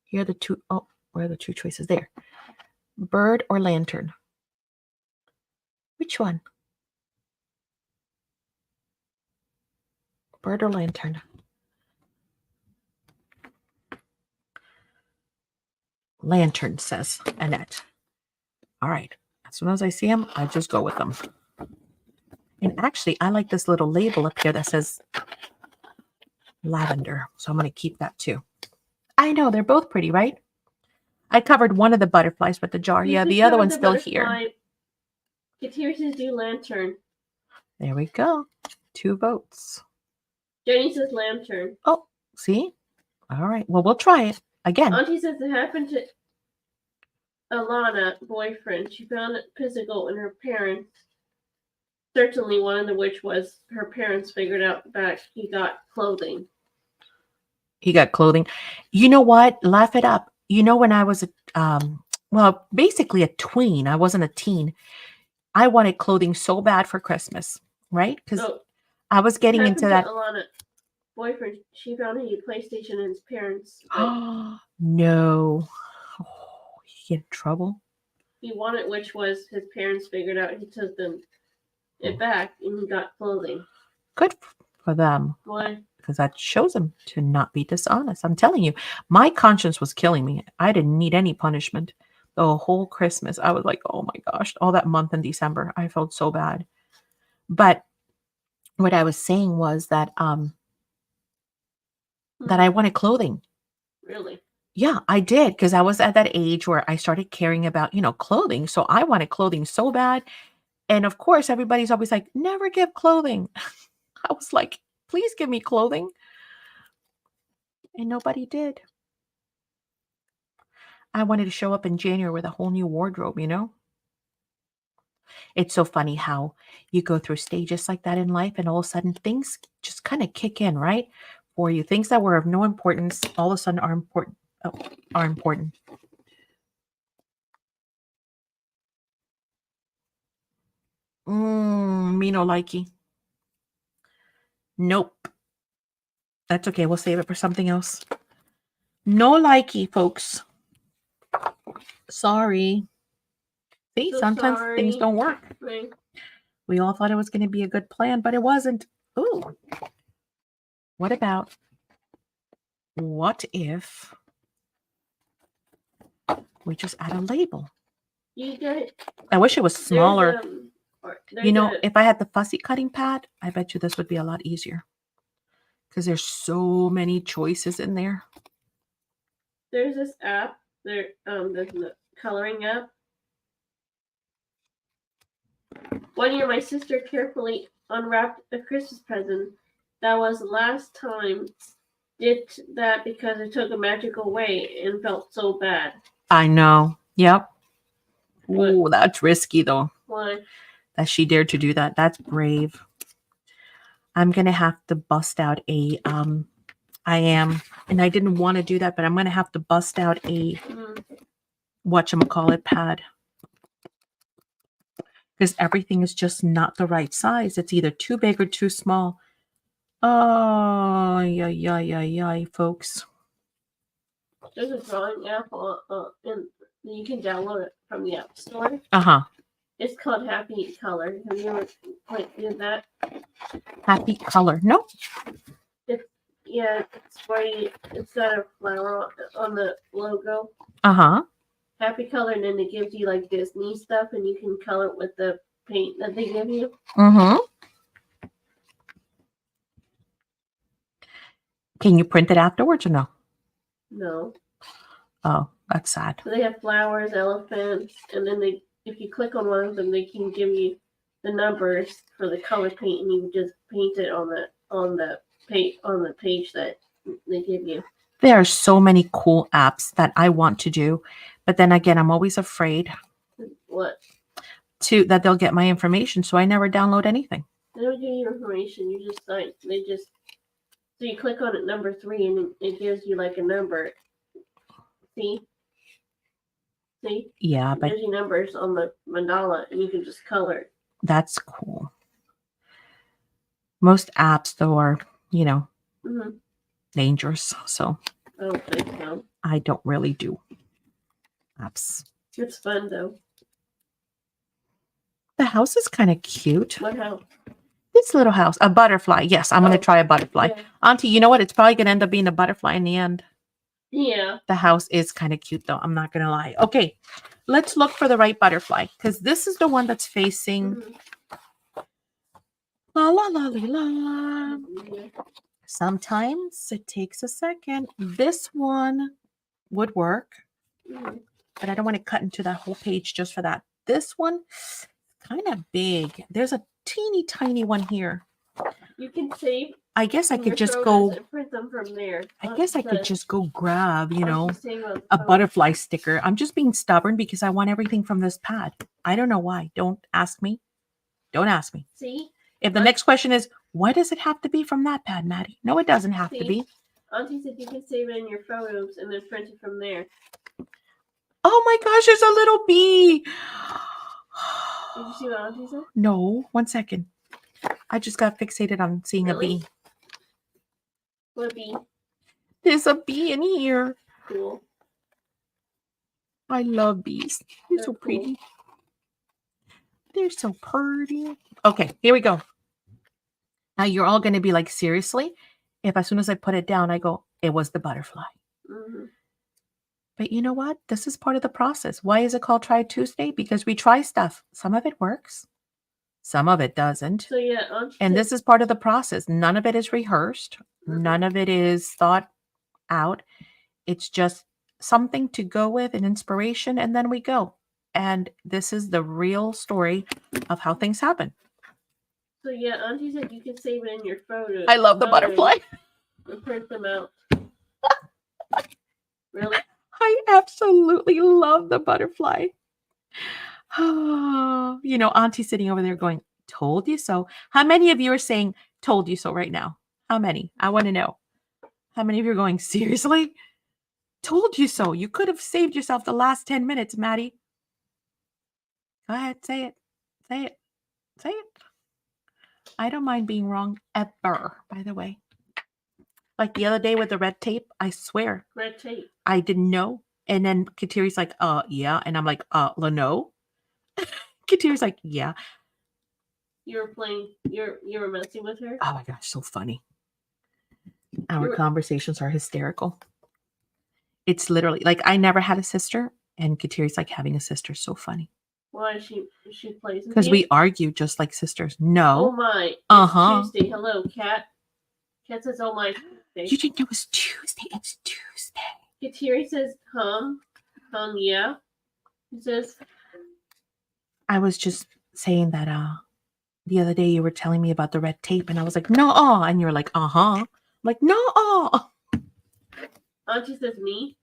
Here are the two. Oh, where are the two choices there? Bird or lantern? Which one? Bird or lantern? Lantern, says Annette. All right. As soon as I see them, I just go with them. And actually, I like this little label up here that says lavender. So I'm going to keep that too. I know, they're both pretty, right? I covered one of the butterflies with the jar. You Yeah, could the other cover one's the still butterfly. here. Here's his new lantern. There we go. 2 votes. Jenny says lantern. Oh, see? All right. Well, we'll try it again. Auntie says it happened to Alana, boyfriend. She found it physical in her parents. Certainly one of which was her parents figured out back he got clothing. He got clothing. You know what? Laugh it up. You know, when I was basically a tween, I wasn't a teen. I wanted clothing so bad for Christmas, right? Because I was getting into that. Alana, boyfriend, she found a PlayStation in his parents. Oh, no. Oh, he get in trouble. He wanted, which was his parents figured out. He took it back and he got clothing. Good for them. Why? Because that shows them to not be dishonest. I'm telling you, my conscience was killing me. I didn't need any punishment. The whole Christmas, I was like, oh my gosh, all that month in December, I felt so bad. But what I was saying was that that I wanted clothing. Really? Yeah, I did, because I was at that age where I started caring about, clothing. So I wanted clothing so bad. And of course, everybody's always like, never give clothing. I was like, please give me clothing. And nobody did. I wanted to show up in January with a whole new wardrobe, It's so funny how you go through stages like that in life and all of a sudden things just kind of kick in, right? For you. Things that were of no importance all of a sudden are important. Me no likey. Nope. That's okay. We'll save it for something else. No likey, folks. Sorry. See, So sometimes things don't work. Right. We all thought it was going to be a good plan, but it wasn't. Ooh. What if we just add a label? I wish it was smaller. If I had the fussy cutting pad, I bet you this would be a lot easier. Because there's so many choices in there. There's this app. There's the coloring app. One year, my sister carefully unwrapped a Christmas present. That was the last time did that because it took a magical way and felt so bad. I know. Yep. Ooh, that's risky though. Why? That she dared to do that. That's brave. I'm gonna have to bust out a I am, and I didn't want to do that, but I'm gonna have to bust out a whatchamacallit pad. Because everything is just not the right size. It's either too big or too small. Oh, yeah, folks. There's a drawing app, and you can download it from the App Store. It's called Happy Color. Have you ever did that? Happy Color? No. It's where it's got a flower on the logo. Happy Color, and then it gives you like Disney stuff, and you can color it with the paint that they give you. Can you print it afterwards or no? No. Oh, that's sad. So they have flowers, elephants, and then if you click on one of them, they can give you the numbers for the color paint, and you just paint it on the page that they give you. There are so many cool apps that I want to do, but then again, I'm always afraid. What? That they'll get my information, so I never download anything. They don't give you information. You just so you click on it number 3, and it gives you like a number. See? Yeah, but there's your numbers on the mandala, and you can just color it. That's cool. Most apps, though, are dangerous. So I don't think so. I don't really do apps. It's fun though. The house is kind of cute. What house? This little house. A butterfly. Yes, I'm going to try a butterfly. Yeah. Auntie, you know what? It's probably going to end up being a butterfly in the end. Yeah. The house is kind of cute, though. I'm not going to lie. Okay, let's look for the right butterfly, because this is the one that's facing... La, la, la, la, la. Sometimes it takes a second. This one would work, but I don't want to cut into that whole page just for that. This one, kind of big. There's a teeny tiny one here. You can save. I guess I could just go. Print them from there. I guess I could just go grab, a butterfly sticker. I'm just being stubborn because I want everything from this pad. I don't know why. Don't ask me. Don't ask me. See? If the next question is, why does it have to be from that pad, Maddie? No, it doesn't have to be. Auntie said you can save it in your photos and then print it from there. Oh my gosh, there's a little bee. Did you see what Auntie said? No, 1 second. I just got fixated on seeing a bee. What bee? There's a bee in here. Cool. I love bees. They're so pretty. Cool. They're so pretty. Okay, here we go. Now you're all going to be like, seriously? If as soon as I put it down, I go, it was the butterfly. Mm-hmm. But you know what? This is part of the process. Why is it called Try Tuesday? Because we try stuff. Some of it works. Some of it doesn't. So yeah, and this is part of the process. None of it is rehearsed. Mm-hmm. None of it is thought out. It's just something to go with, an inspiration, and then we go. And this is the real story of how things happen. So yeah, Auntie said you can save it in your photos. I love the butterfly. And print them out. Really? I absolutely love the butterfly. Auntie's sitting over there going, told you so. How many of you are saying, told you so right now? How many? I want to know. How many of you are going, seriously? Told you so. You could have saved yourself the last 10 minutes, Maddie. Go ahead, say it. Say it. Say it. I don't mind being wrong ever, by the way. Like the other day with the red tape, I swear. Red tape. I didn't know. And then Katiri's like, yeah. And I'm like, no. Katiri's like, yeah. You were messing with her? Oh my gosh, so funny. Our conversations are hysterical. It's literally like I never had a sister, and Katiri's like having a sister. So funny. Why she plays? Because we argue just like sisters. No. Oh my. It's Tuesday. Hello, Kat. Kat says, "Oh my." Tuesday. You didn't know it was Tuesday. It's Tuesday. Katiri says, yeah. He says. I was just saying that the other day you were telling me about the red tape, and I was like, no, and you were like, I'm like, no. Auntie says me.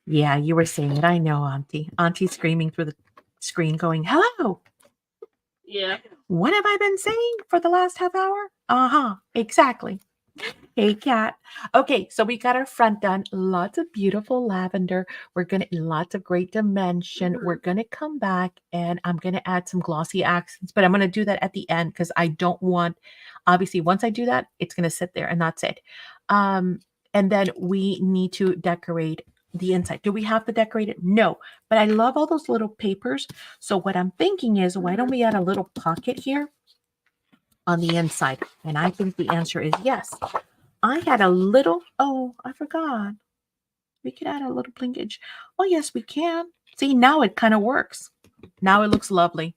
Yeah, you were saying it. I know, Auntie. Auntie's screaming through the screen going, hello. Yeah. What have I been saying for the last half hour? Exactly. Hey, Kat. Okay, so we got our front done. Lots of beautiful lavender. We're going to, lots of great dimension. Mm-hmm. We're going to come back and I'm going to add some glossy accents, but I'm going to do that at the end because I don't want, obviously, once I do that, it's going to sit there and that's it. And then we need to decorate the inside. Do we have to decorate it? No, but I love all those little papers. So what I'm thinking is, why don't we add a little pocket here on the inside? And I think the answer is yes. I had a little, I forgot. We could add a little blinkage. Oh, yes, we can. See, now it kind of works. Now it looks lovely.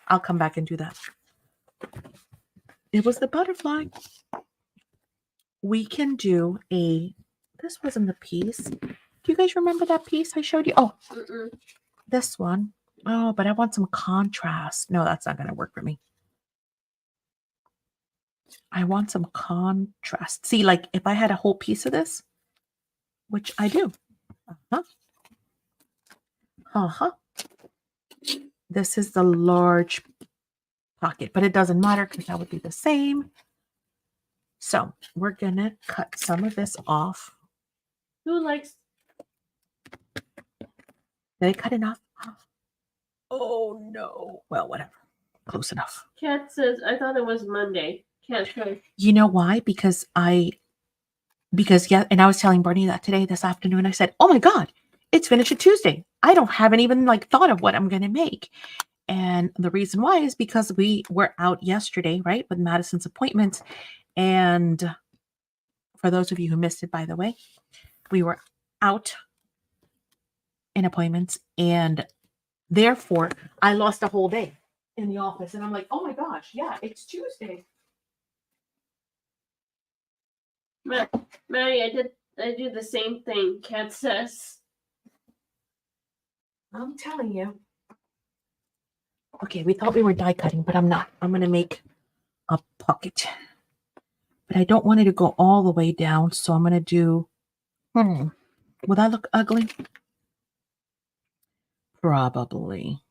I'll come back and do that. It was the butterfly. We can do this wasn't the piece. Do you guys remember that piece I showed you? Oh, this one. Oh, but I want some contrast. No, that's not going to work for me. I want some contrast. See, like if I had a whole piece of this, which I do. This is the large pocket, but it doesn't matter because that would be the same. So we're going to cut some of this off. Who likes? Did I cut enough? Oh, no. Well, whatever. Close enough. Kat says, I thought it was Monday. Kat says. You know why? Because yeah, and I was telling Bernie that today, this afternoon, I said, oh my God, it's finished at Tuesday. I haven't even thought of what I'm going to make. And the reason why is because we were out yesterday, right, with Madison's appointments. And for those of you who missed it, by the way, we were out in appointments. And therefore, I lost a whole day in the office. And I'm like, oh my gosh, yeah, it's Tuesday. Maddie, I do the same thing. Cat says. I'm telling you. Okay, we thought we were die cutting, but I'm not. I'm gonna make a pocket. But I don't want it to go all the way down, so I'm gonna do. Will that look ugly? Probably.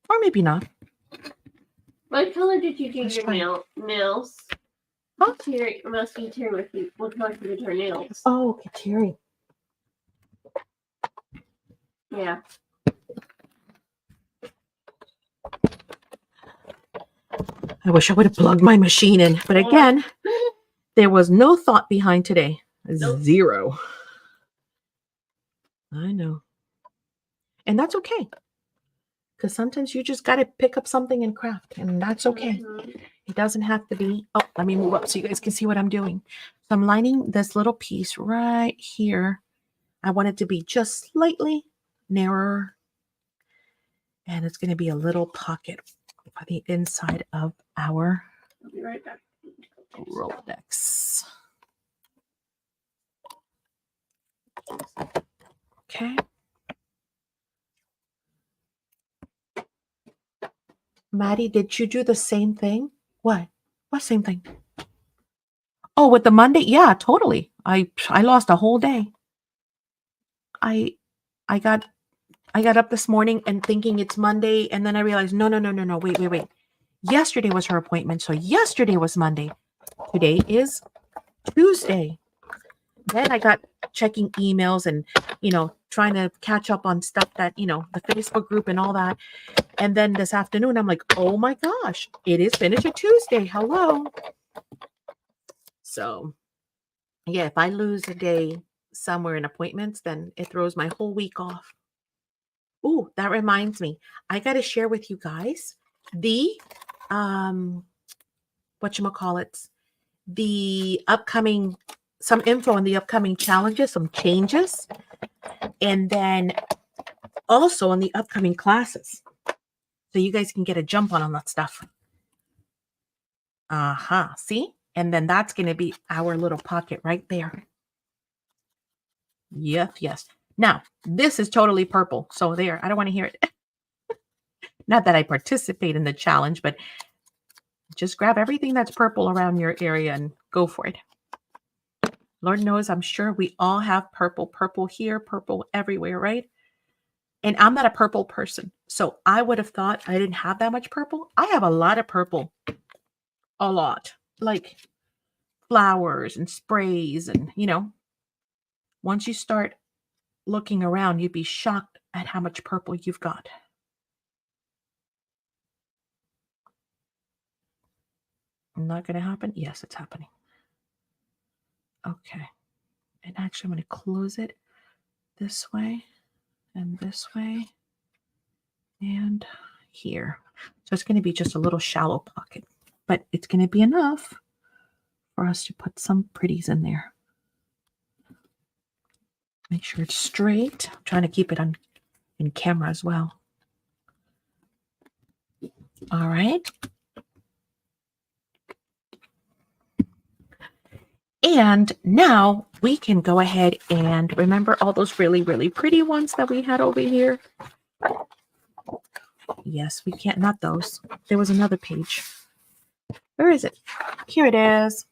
Or maybe not. What color did you do your nails? Huh? Terry, I'm asking Terry what color did you do her nails? Oh, okay, Terry. Yeah. I wish I would have plugged my machine in. But again, there was no thought behind today. Nope. Zero. I know. And that's okay. Because sometimes you just got to pick up something and craft. And that's okay. Mm-hmm. It doesn't have to be. Oh, let me move up so you guys can see what I'm doing. So I'm lining this little piece right here. I want it to be just slightly narrower. And it's going to be a little pocket for the inside of our I'll be right back. Rolodex. Okay. Maddie, did you do the same thing? What? What same thing? Oh, with the Monday? Yeah, totally. I lost a whole day. I got up this morning and thinking it's Monday, and then I realized no. Wait. Yesterday was her appointment, so yesterday was Monday. Today is Tuesday. Then I got checking emails and, trying to catch up on stuff that, the Facebook group and all that. And then this afternoon, I'm like, oh my gosh, it is Finisher Tuesday. Hello. So, yeah, if I lose a day somewhere in appointments, then it throws my whole week off. Ooh, that reminds me. I got to share with you guys the, the upcoming, some info on the upcoming challenges, some changes, and then also on the upcoming classes. So you guys can get a jump on that stuff. See? And then that's going to be our little pocket right there. Yes. Now, this is totally purple. So there, I don't want to hear it. Not that I participate in the challenge, but just grab everything that's purple around your area and go for it. Lord knows, I'm sure we all have purple here, purple everywhere, right? And I'm not a purple person. So I would have thought I didn't have that much purple. I have a lot of purple. A lot. Like flowers and sprays and, once you start looking around, you'd be shocked at how much purple you've got. Not going to happen? Yes, it's happening. Okay. And actually, I'm going to close it this way and this way and here. So it's going to be just a little shallow pocket, but it's going to be enough for us to put some pretties in there. Make sure it's straight. I'm trying to keep it in camera as well. All right. And now we can go ahead and remember all those really, really pretty ones that we had over here. Yes, we can't, not those. There was another page. Where is it? Here it is.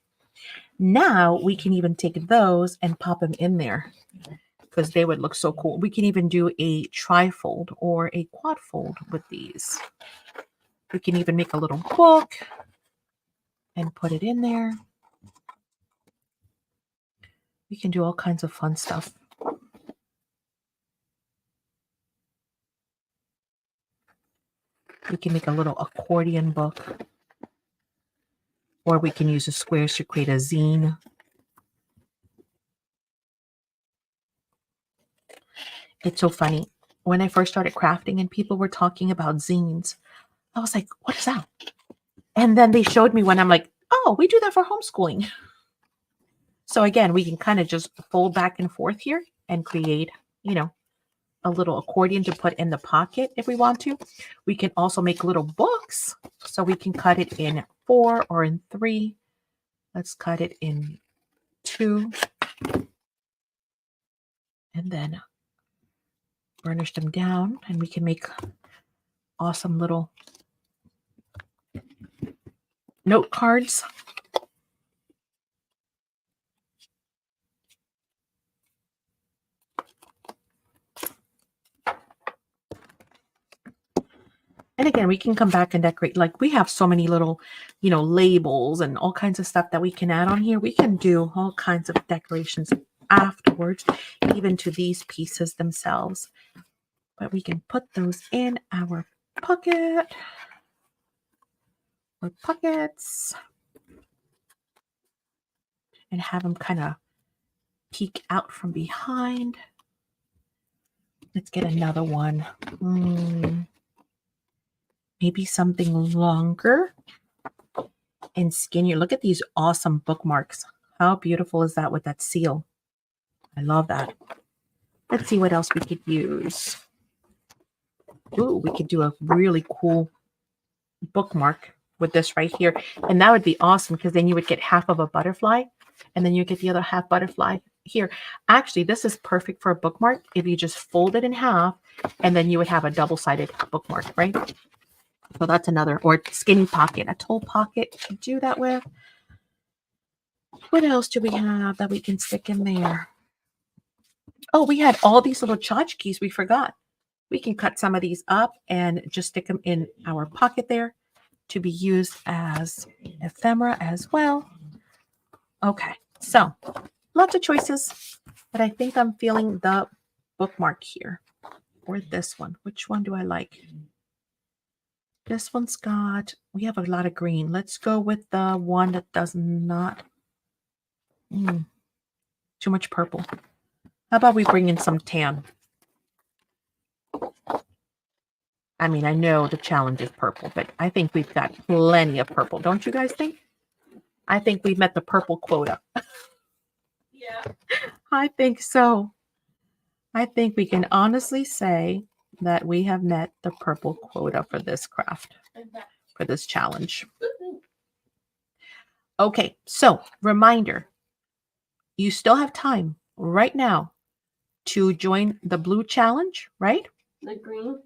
Now we can even take those and pop them in there because they would look so cool. We can even do a trifold or a quadfold with these. We can even make a little book and put it in there. We can do all kinds of fun stuff. We can make a little accordion book. Or we can use the squares to create a zine. It's so funny. When I first started crafting and people were talking about zines, I was like, what is that? And then they showed me one. I'm like, oh, we do that for homeschooling. So again, we can kind of just fold back and forth here and create, a little accordion to put in the pocket if we want to. We can also make little books. So we can cut it in 4 or in 3. Let's cut it in 2. And then burnish them down, and we can make awesome little note cards. And again, we can come back and decorate. Like we have so many little, labels and all kinds of stuff that we can add on here. We can do all kinds of decorations afterwards, even to these pieces themselves. But we can put those in our pocket or pockets and have them kind of peek out from behind. Let's get another one. Maybe something longer and skinnier. Look at these awesome bookmarks. How beautiful is that with that seal? I love that. Let's see what else we could use. Ooh, we could do a really cool bookmark with this right here. And that would be awesome because then you would get half of a butterfly and then you get the other half butterfly here. Actually, this is perfect for a bookmark if you just fold it in half and then you would have a double-sided bookmark, right? So that's another, or skinny pocket, a tall pocket to do that with. What else do we have that we can stick in there? Oh, we had all these little tchotchkes we forgot. We can cut some of these up and just stick them in our pocket there to be used as ephemera as well. Okay, so lots of choices, but I think I'm feeling the bookmark here or this one. Which one do I like? This one's got, we have a lot of green. Let's go with the one that does not, too much purple. How about we bring in some tan? I mean, I know the challenge is purple, but I think we've got plenty of purple. Don't you guys think? I think we've met the purple quota. Yeah. I think so. I think we can honestly say that we have met the purple quota for this craft, for this challenge. Okay, so reminder, you still have time right now to join the blue challenge, right? The green.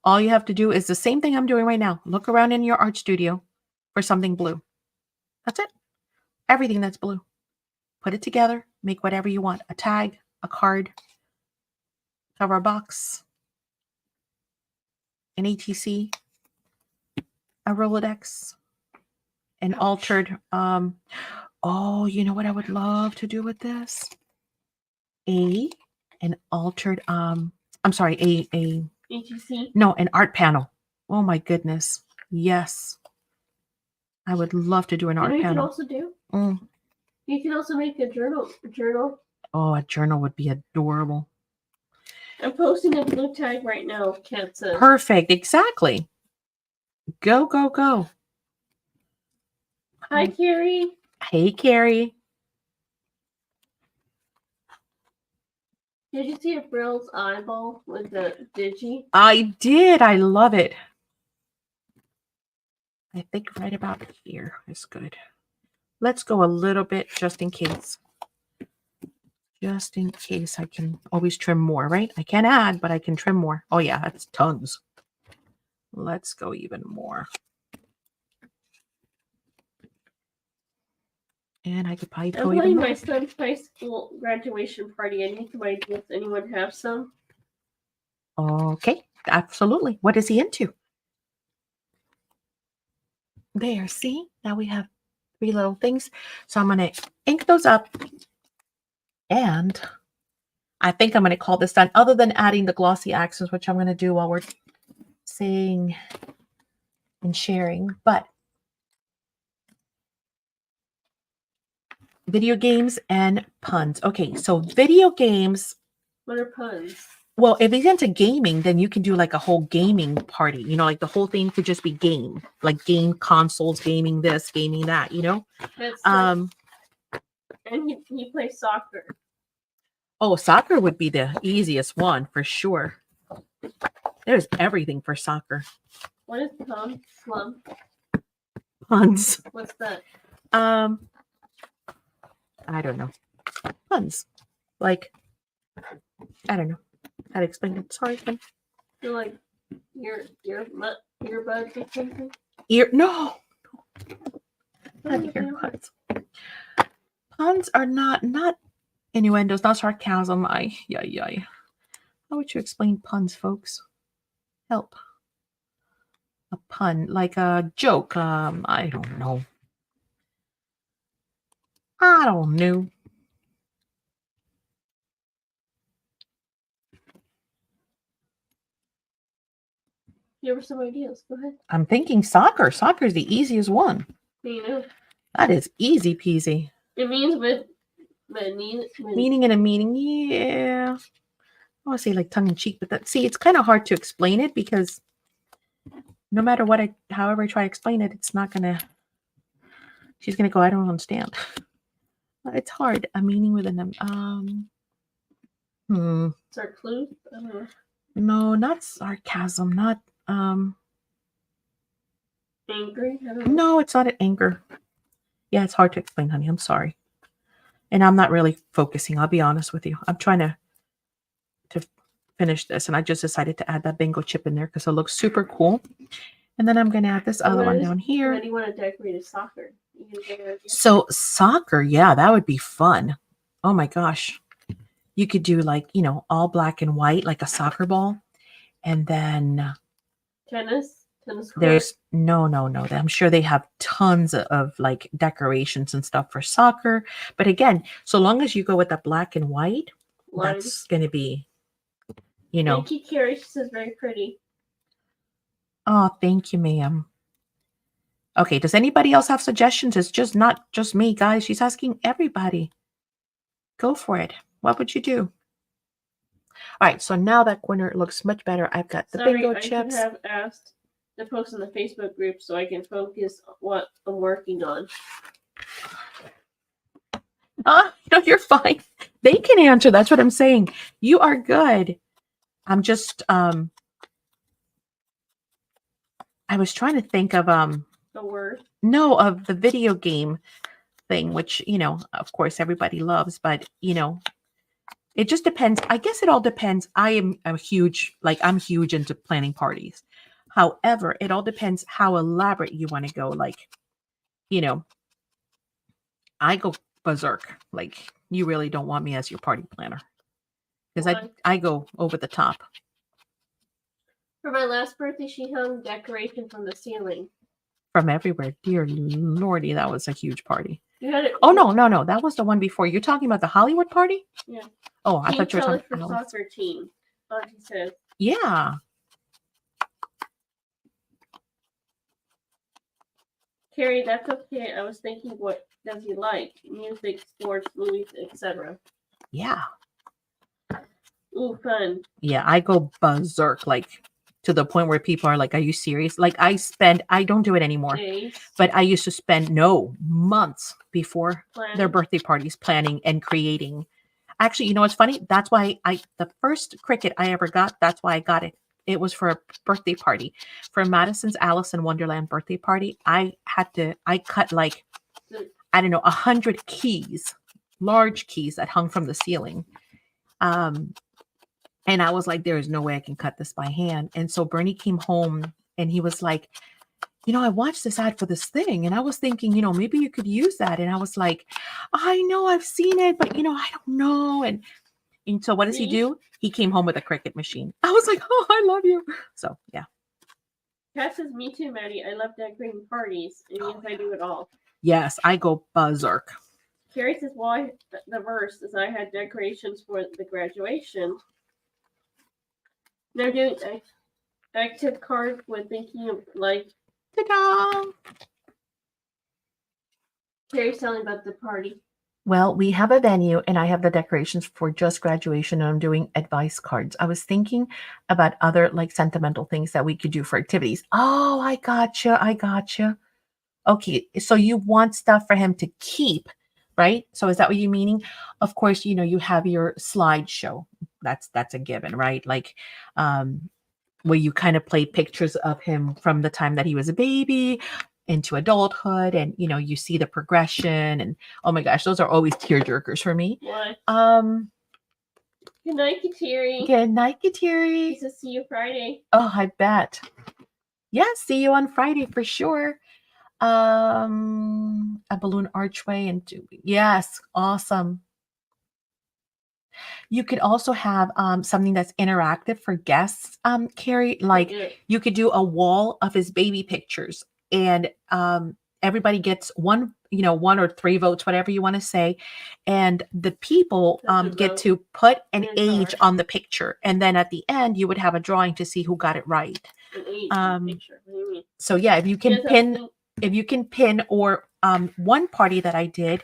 All you have to do is the same thing I'm doing right now. Look around in your art studio for something blue. That's it. Everything that's blue. Put it together. Make whatever you want. A tag, a card, cover a box, an ATC, a Rolodex, an altered. Oh, you know what I would love to do with this? An altered. I'm sorry. A ATC. No, an art panel. Oh my goodness. Yes. I would love to do an art panel. You can also do. You can also make a journal. Oh, a journal would be adorable. I'm posting a blue tag right now, Kat says. Perfect. Exactly. Go, go, go. Hi, Carrie. Hey, Carrie. Did you see a Brill's eyeball with the digi? I did. I love it. I think right about here is good. Let's go a little bit just in case. Just in case I can always trim more, right? I can add, but I can trim more. Oh, yeah, that's tons. Let's go even more. And I could probably go I'm even more. my son's high school graduation party. I need some ideas. Anyone have some? Okay, absolutely. What is he into? There, see? Now we have 3 little things. So I'm going to ink those up. And I think I'm going to call this done, other than adding the glossy accents, which I'm going to do while we're saying and sharing. But video games and puns. Okay, so video games. What are puns? Well, if he's into gaming, then you can do like a whole gaming party. Like the whole thing could just be game, like game consoles, gaming this, gaming that. And he plays soccer. Oh, soccer would be the easiest one for sure. There's everything for soccer. What is slump? Puns. What's that? I don't know. Puns. Like, I don't know how to explain it. Sorry, Ken. So like earbuds or something? No. Not earbuds. Puns are not innuendos, not sarcasm. How would you explain puns, folks? Help. A pun, like a joke. I don't know. Here were some ideas. Go ahead. I'm thinking soccer. Soccer is the easiest one. You know. That is easy peasy. It means meaning in a meaning. Yeah. I want to say like tongue in cheek, but it's kind of hard to explain it because no matter what however I try to explain it, it's not gonna. She's gonna go, I don't understand. It's hard. A meaning with an Sarclude? I don't know. No, not sarcasm. Not angry. I don't know. No, it's not an anger. Yeah, it's hard to explain, honey. I'm sorry, and I'm not really focusing. I'll be honest with you. I'm trying to finish this, and I just decided to add that bingo chip in there because it looks super cool. And then I'm gonna add this other one down here. How do you want to decorate a soccer? So soccer, yeah, that would be fun. Oh my gosh. You could do like, all black and white, like a soccer ball. And then tennis court. There's no. I'm sure they have tons of like decorations and stuff for soccer. But again, so long as you go with the black and white, that's going to be, Thank you, Carrie. She says very pretty. Oh, thank you, ma'am. Okay, does anybody else have suggestions? It's just not just me, guys. She's asking everybody. Go for it. What would you do? All right, so now that corner looks much better. I've got the bingo chips. I should have asked to post in the Facebook group so I can focus on what I'm working on. You're fine. They can answer. That's what I'm saying. You are good. I'm just I was trying to think of the word. No, of the video game thing, which, of course everybody loves, but it just depends. I guess it all depends. I'm huge into planning parties. However, it all depends how elaborate you want to go. Like, I go berserk. Like, you really don't want me as your party planner. Because I go over the top. For my last birthday, she hung decorations from the ceiling. From everywhere. Dear Lordy, that was a huge party. You had it. Oh, no. That was the one before. You're talking about the Hollywood party? Yeah. Oh, I thought you were talking about soccer team. He said. Yeah. Carrie, that's okay. I was thinking, what does he like? Music, sports, movies, etc. Yeah. Ooh, fun. Yeah, I go berserk, like to the point where people are like, are you serious? Like I don't do it anymore. Days. But I used to spend months before their birthday parties planning and creating. Actually, what's funny? That's why the first Cricut I ever got, that's why I got it. It was for a birthday party. For Madison's Alice in Wonderland birthday party, I cut like, 100 keys, large keys that hung from the ceiling. And I was like, there is no way I can cut this by hand. And so Bernie came home and he was like, I watched this ad for this thing. And I was thinking, maybe you could use that. And I was like, I know I've seen it, but I don't know. And so what does he do? He came home with a Cricut machine. I was like, oh, I love you. So, yeah. Kat says, me too, Maddie. I love decorating parties. And yes, I do it all. Yes, I go berserk. Carrie says, well, the verse is I had decorations for the graduation. They're doing active cards with thinking of like. Ta-da! Carrie's telling about the party. Well, we have a venue and I have the decorations for just graduation and I'm doing advice cards. I was thinking about other like sentimental things that we could do for activities. Oh, I gotcha. Okay, so you want stuff for him to keep, right? So is that what you're meaning? Of course, you have your slideshow. That's a given, right? Like where you kind of play pictures of him from the time that he was a baby into adulthood, and you see the progression, and oh my gosh, those are always tear jerkers for me. What? Good night, Kateri. Good night, Kateri. Nice to see you Friday. Oh, I bet. Yeah, see you on Friday for sure. A balloon archway and yes, awesome. You could also have something that's interactive for guests, Carrie. Like you could do a wall of his baby pictures, and everybody gets one, one or three votes, whatever you want to say, and the people get to put an age on the picture, and then at the end you would have a drawing to see who got it right. An age on the picture. What do you mean? So yeah, if you can pin, or one party that I did,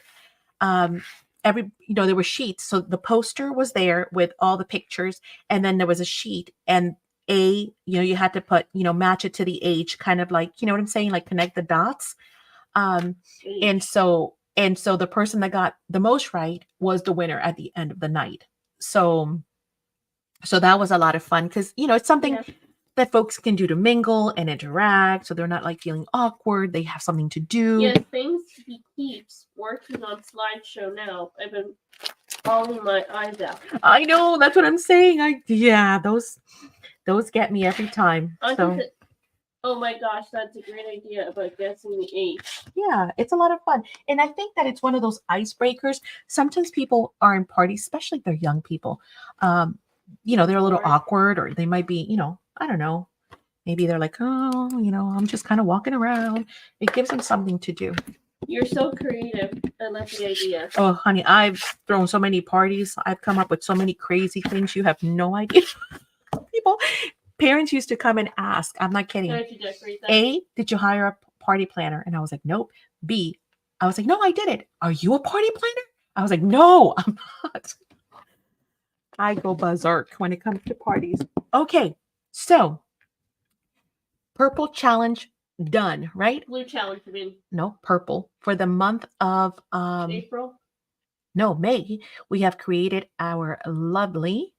there were sheets. So the poster was there with all the pictures, and then there was a sheet, and you had to put, match it to the age, kind of like, you know what I'm saying? Like connect the dots. And so the person that got the most right was the winner at the end of the night. So that was a lot of fun, because, it's something that folks can do to mingle and interact, so they're not like feeling awkward. They have something to do. Yes, things he keeps working on slideshow now. I've been bawling my eyes out. I know, that's what I'm saying. Those get me every time. Oh my gosh, that's a great idea about guessing the age. Yeah, it's a lot of fun. And I think that it's one of those icebreakers. Sometimes people are in parties, especially if they're young people. They're a little awkward, or they might be, I don't know. Maybe they're like, oh, I'm just kind of walking around. It gives them something to do. You're so creative. I love the idea. Oh, honey, I've thrown so many parties. I've come up with so many crazy things. You have no idea. Parents used to come and ask. I'm not kidding. A, did you hire a party planner? And I was like, nope. B, I was like, no, I did it. Are you a party planner? I was like, no, I'm not. I go berserk when it comes to parties. Okay, so purple challenge done, right? Blue challenge, you mean? No, purple. For the month of April? No, May, we have created our lovely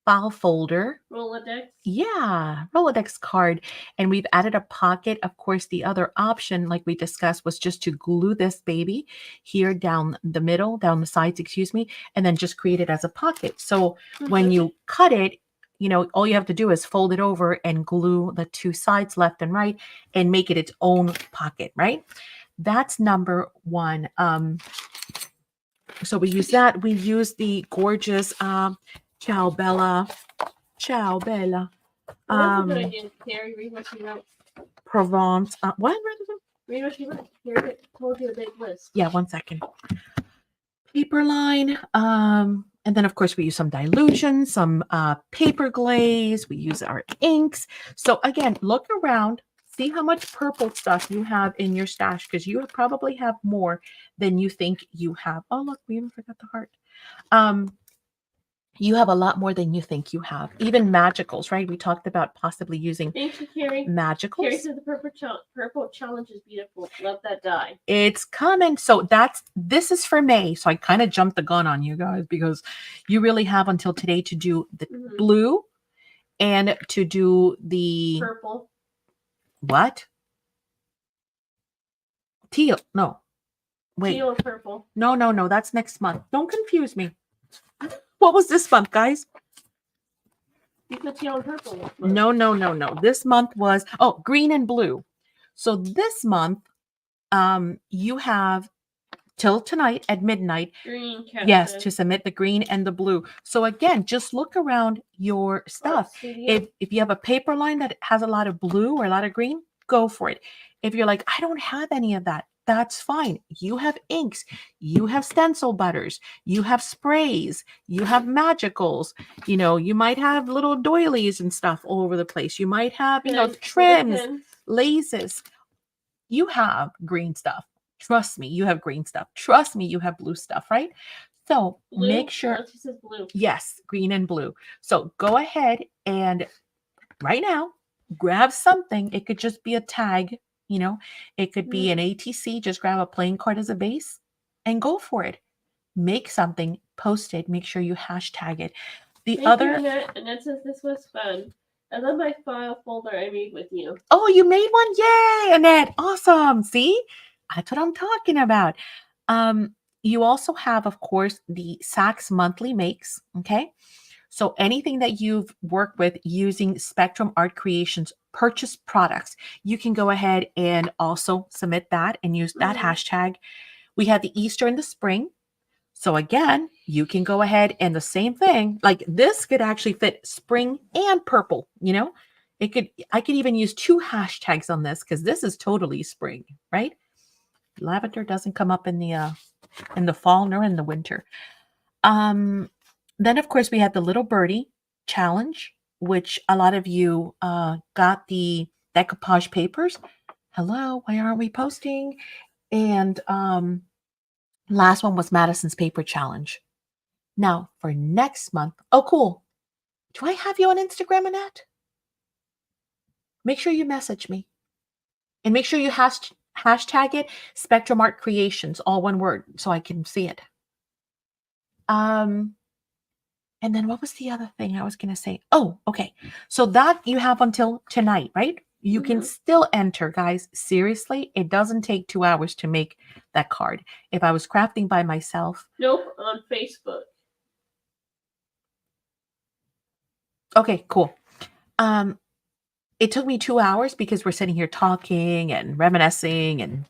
file folder. Rolodex? Yeah, Rolodex card. And we've added a pocket. Of course, the other option, like we discussed, was just to glue this baby here down the middle, down the sides, and then just create it as a pocket. So when you cut it, all you have to do is fold it over and glue the two sides, left and right, and make it its own pocket, right? That's number one. So we use that. We use the gorgeous Ciao Bella. Ciao Bella. That's a good idea. Carrie, read what she wrote. Provence. What? Read what she wrote. Carrie told you a big list. Yeah, 1 second. Paper line. And then, of course, we use some dilution, some paper glaze. We use our inks. So, again, look around. See how much purple stuff you have in your stash, because you probably have more than you think you have. Oh, look, we even forgot the heart. You have a lot more than you think you have. Even magicals, right? We talked about possibly using magicals. Carrie said the purple challenge is beautiful. Love that die. It's coming. So this is for May. So I kind of jumped the gun on you guys, because you really have until today to do the blue and to do the purple. What? Teal. No. Wait. Teal or purple. No. That's next month. Don't confuse me. What was this month, guys? You put teal and purple. No. This month was green and blue. So this month, you have till tonight at midnight. Green. Yes, to submit the green and the blue. So again, just look around your stuff. If you have a paper line that has a lot of blue or a lot of green, go for it. If you're like, I don't have any of that, that's fine. You have inks, you have stencil butters, you have sprays, you have magicals, you might have little doilies and stuff all over the place. You might have, trims, laces. You have green stuff. Trust me, you have green stuff. Trust me, you have blue stuff, right? So blue? Make sure. She says blue. Yes, green and blue. So go ahead and right now, grab something. It could just be a tag. It could be an ATC. Just grab a playing card as a base and go for it. Make something, post it, make sure you hashtag it. Annette says this was fun. And then my file folder I made with you. Oh, you made one? Yay, Annette. Awesome. See? That's what I'm talking about. You also have, of course, the SACs monthly makes. Okay. So anything that you've worked with using Spectrum Art Creations purchase products, you can go ahead and also submit that and use that hashtag. We have the Easter and the spring. So again, you can go ahead and the same thing, like this could actually fit spring and purple, I could even use 2 hashtags on this because this is totally spring, right? Lavender doesn't come up in the fall nor in the winter. Then of course we had the Little Birdie challenge, which a lot of you got the decoupage papers. Hello, why aren't we posting? And last one was Madison's paper challenge. Now for next month, oh cool. Do I have you on Instagram, Annette? Make sure you message me. And make sure you hashtag it Spectrum Art Creations, all one word, so I can see it. And then what was the other thing I was going to say? Oh, okay. So that you have until tonight, right? You can still enter, guys. Seriously, it doesn't take 2 hours to make that card. If I was crafting by myself. Nope, on Facebook. Okay, cool. It took me 2 hours because we're sitting here talking and reminiscing and,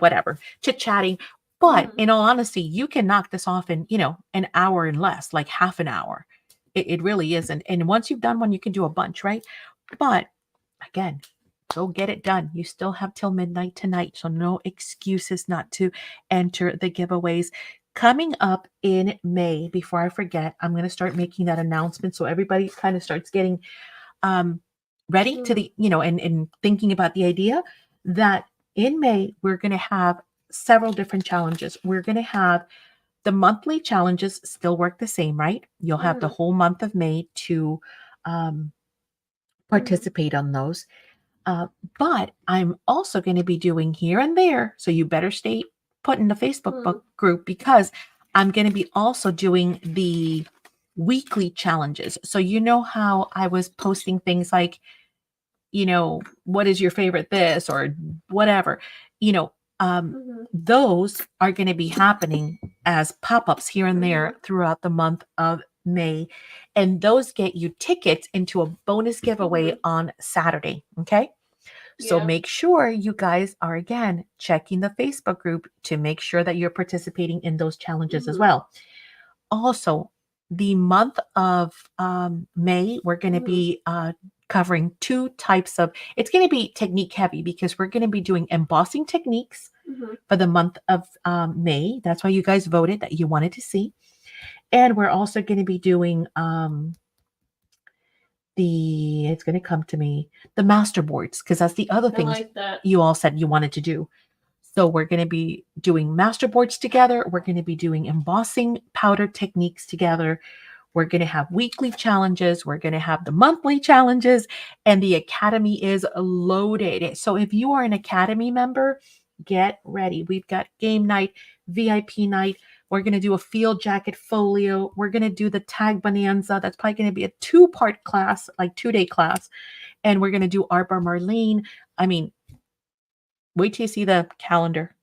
whatever, chit-chatting. But in all honesty, you can knock this off in, an hour and less, like half an hour. It really isn't. And once you've done one, you can do a bunch, right? But again, go get it done. You still have till midnight tonight. So no excuses not to enter the giveaways. Coming up in May, before I forget, I'm going to start making that announcement so everybody kind of starts getting ready to the, and thinking about the idea that in May, we're going to have several different challenges. We're going to have the monthly challenges still work the same, right? You'll have the whole month of May to participate on those. But I'm also going to be doing here and there. So you better stay put in the Facebook group because I'm going to be also doing the weekly challenges. So you know how I was posting things like, what is your favorite this or whatever, those are going to be happening as pop-ups here and there throughout the month of May. And those get you tickets into a bonus giveaway on Saturday. Okay. So make sure you guys are, again, checking the Facebook group to make sure that you're participating in those challenges as well. Also, the month of May, we're going to be covering 2 types of, it's going to be technique heavy because we're going to be doing embossing techniques for the month of May. That's why you guys voted that you wanted to see. And we're also going to be doing it's going to come to me, the master boards, because that's the other thing you all said you wanted to do. So we're going to be doing master boards together. We're going to be doing embossing powder techniques together. We're going to have weekly challenges. We're going to have the monthly challenges, and the Academy is loaded. So if you are an Academy member, get ready. We've got game night, VIP night. We're going to do a field jacket folio. We're going to do the tag bonanza. That's probably going to be a 2-part class, like 2-day class. And we're going to do Arbor Marlene. I mean, wait till you see the calendar.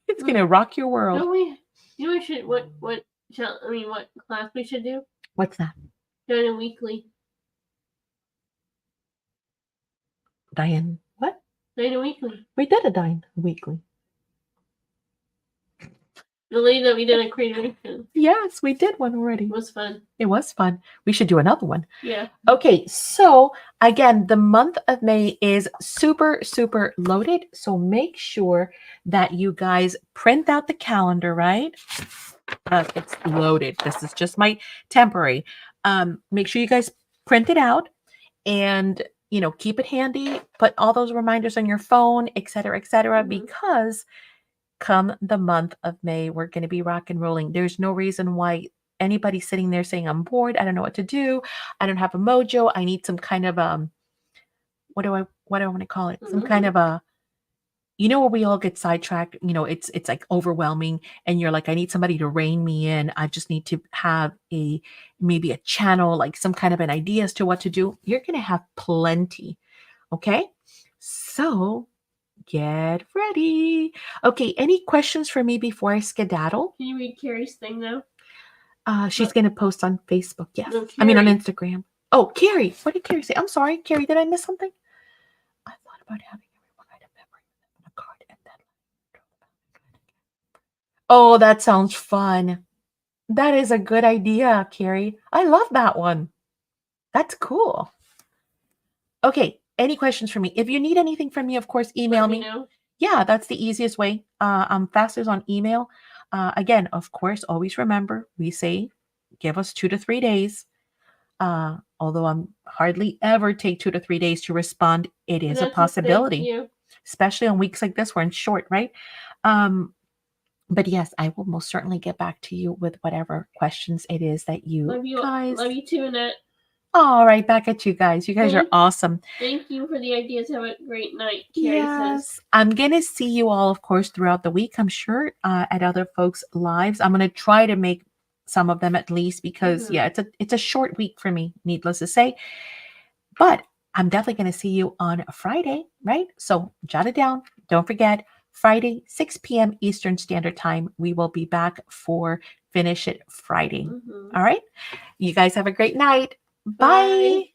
It's going to rock your world. We should, what class we should do? What's that? Doing a weekly. Diane, what? Doing a weekly. We did a Diane weekly. The lady that we did a creation. Yes, we did one already. It was fun. It was fun. We should do another one. Yeah. Okay, so again, the month of May is super, super loaded. So make sure that you guys print out the calendar, right? It's loaded. This is just my temporary. Make sure you guys print it out and, keep it handy. Put all those reminders on your phone, et cetera, because come the month of May, we're going to be rock and rolling. There's no reason why anybody sitting there saying, I'm bored, I don't know what to do, I don't have a mojo, I need some kind of what do I want to call it? Some kind of you know, where we all get sidetracked, you know, it's like overwhelming and you're like, I need somebody to rein me in. I just need to have maybe a channel, like some kind of an idea as to what to do. You're going to have plenty. Okay. So get ready. Okay. Any questions for me before I skedaddle? Can you read Carrie's thing now? She's going to post on Facebook. Yes. No, I mean, on Carrie. Instagram. Oh, Carrie. What did Carrie say? I'm sorry. Carrie, did I miss something? I thought about having everyone write a memory on a card and then. Oh, that sounds fun. That is a good idea, Carrie. I love that one. That's cool. Okay. Any questions for me? If you need anything from me, of course, email Let me. know. Yeah, that's the easiest way. I'm fastest on email. Again, of course, always remember we say give us 2 to 3 days. Although I'm hardly ever take 2 to 3 days to respond, it is a possibility, especially on weeks like this where it's short, right? But yes, I will most certainly get back to you with whatever questions it is that you guys. Love you too, Annette. All right, back at you guys. You guys are awesome. Thank you for the ideas. Have a great night, Carrie says. I'm going to see you all, of course, throughout the week, I'm sure, at other folks' lives. I'm going to try to make some of them at least because, yeah, it's a short week for me, needless to say. But I'm definitely going to see you on Friday, right? So jot it down. Don't forget, Friday, 6 p.m. Eastern Standard Time. We will be back for Finish It Friday. All right? You guys have a great night. Bye.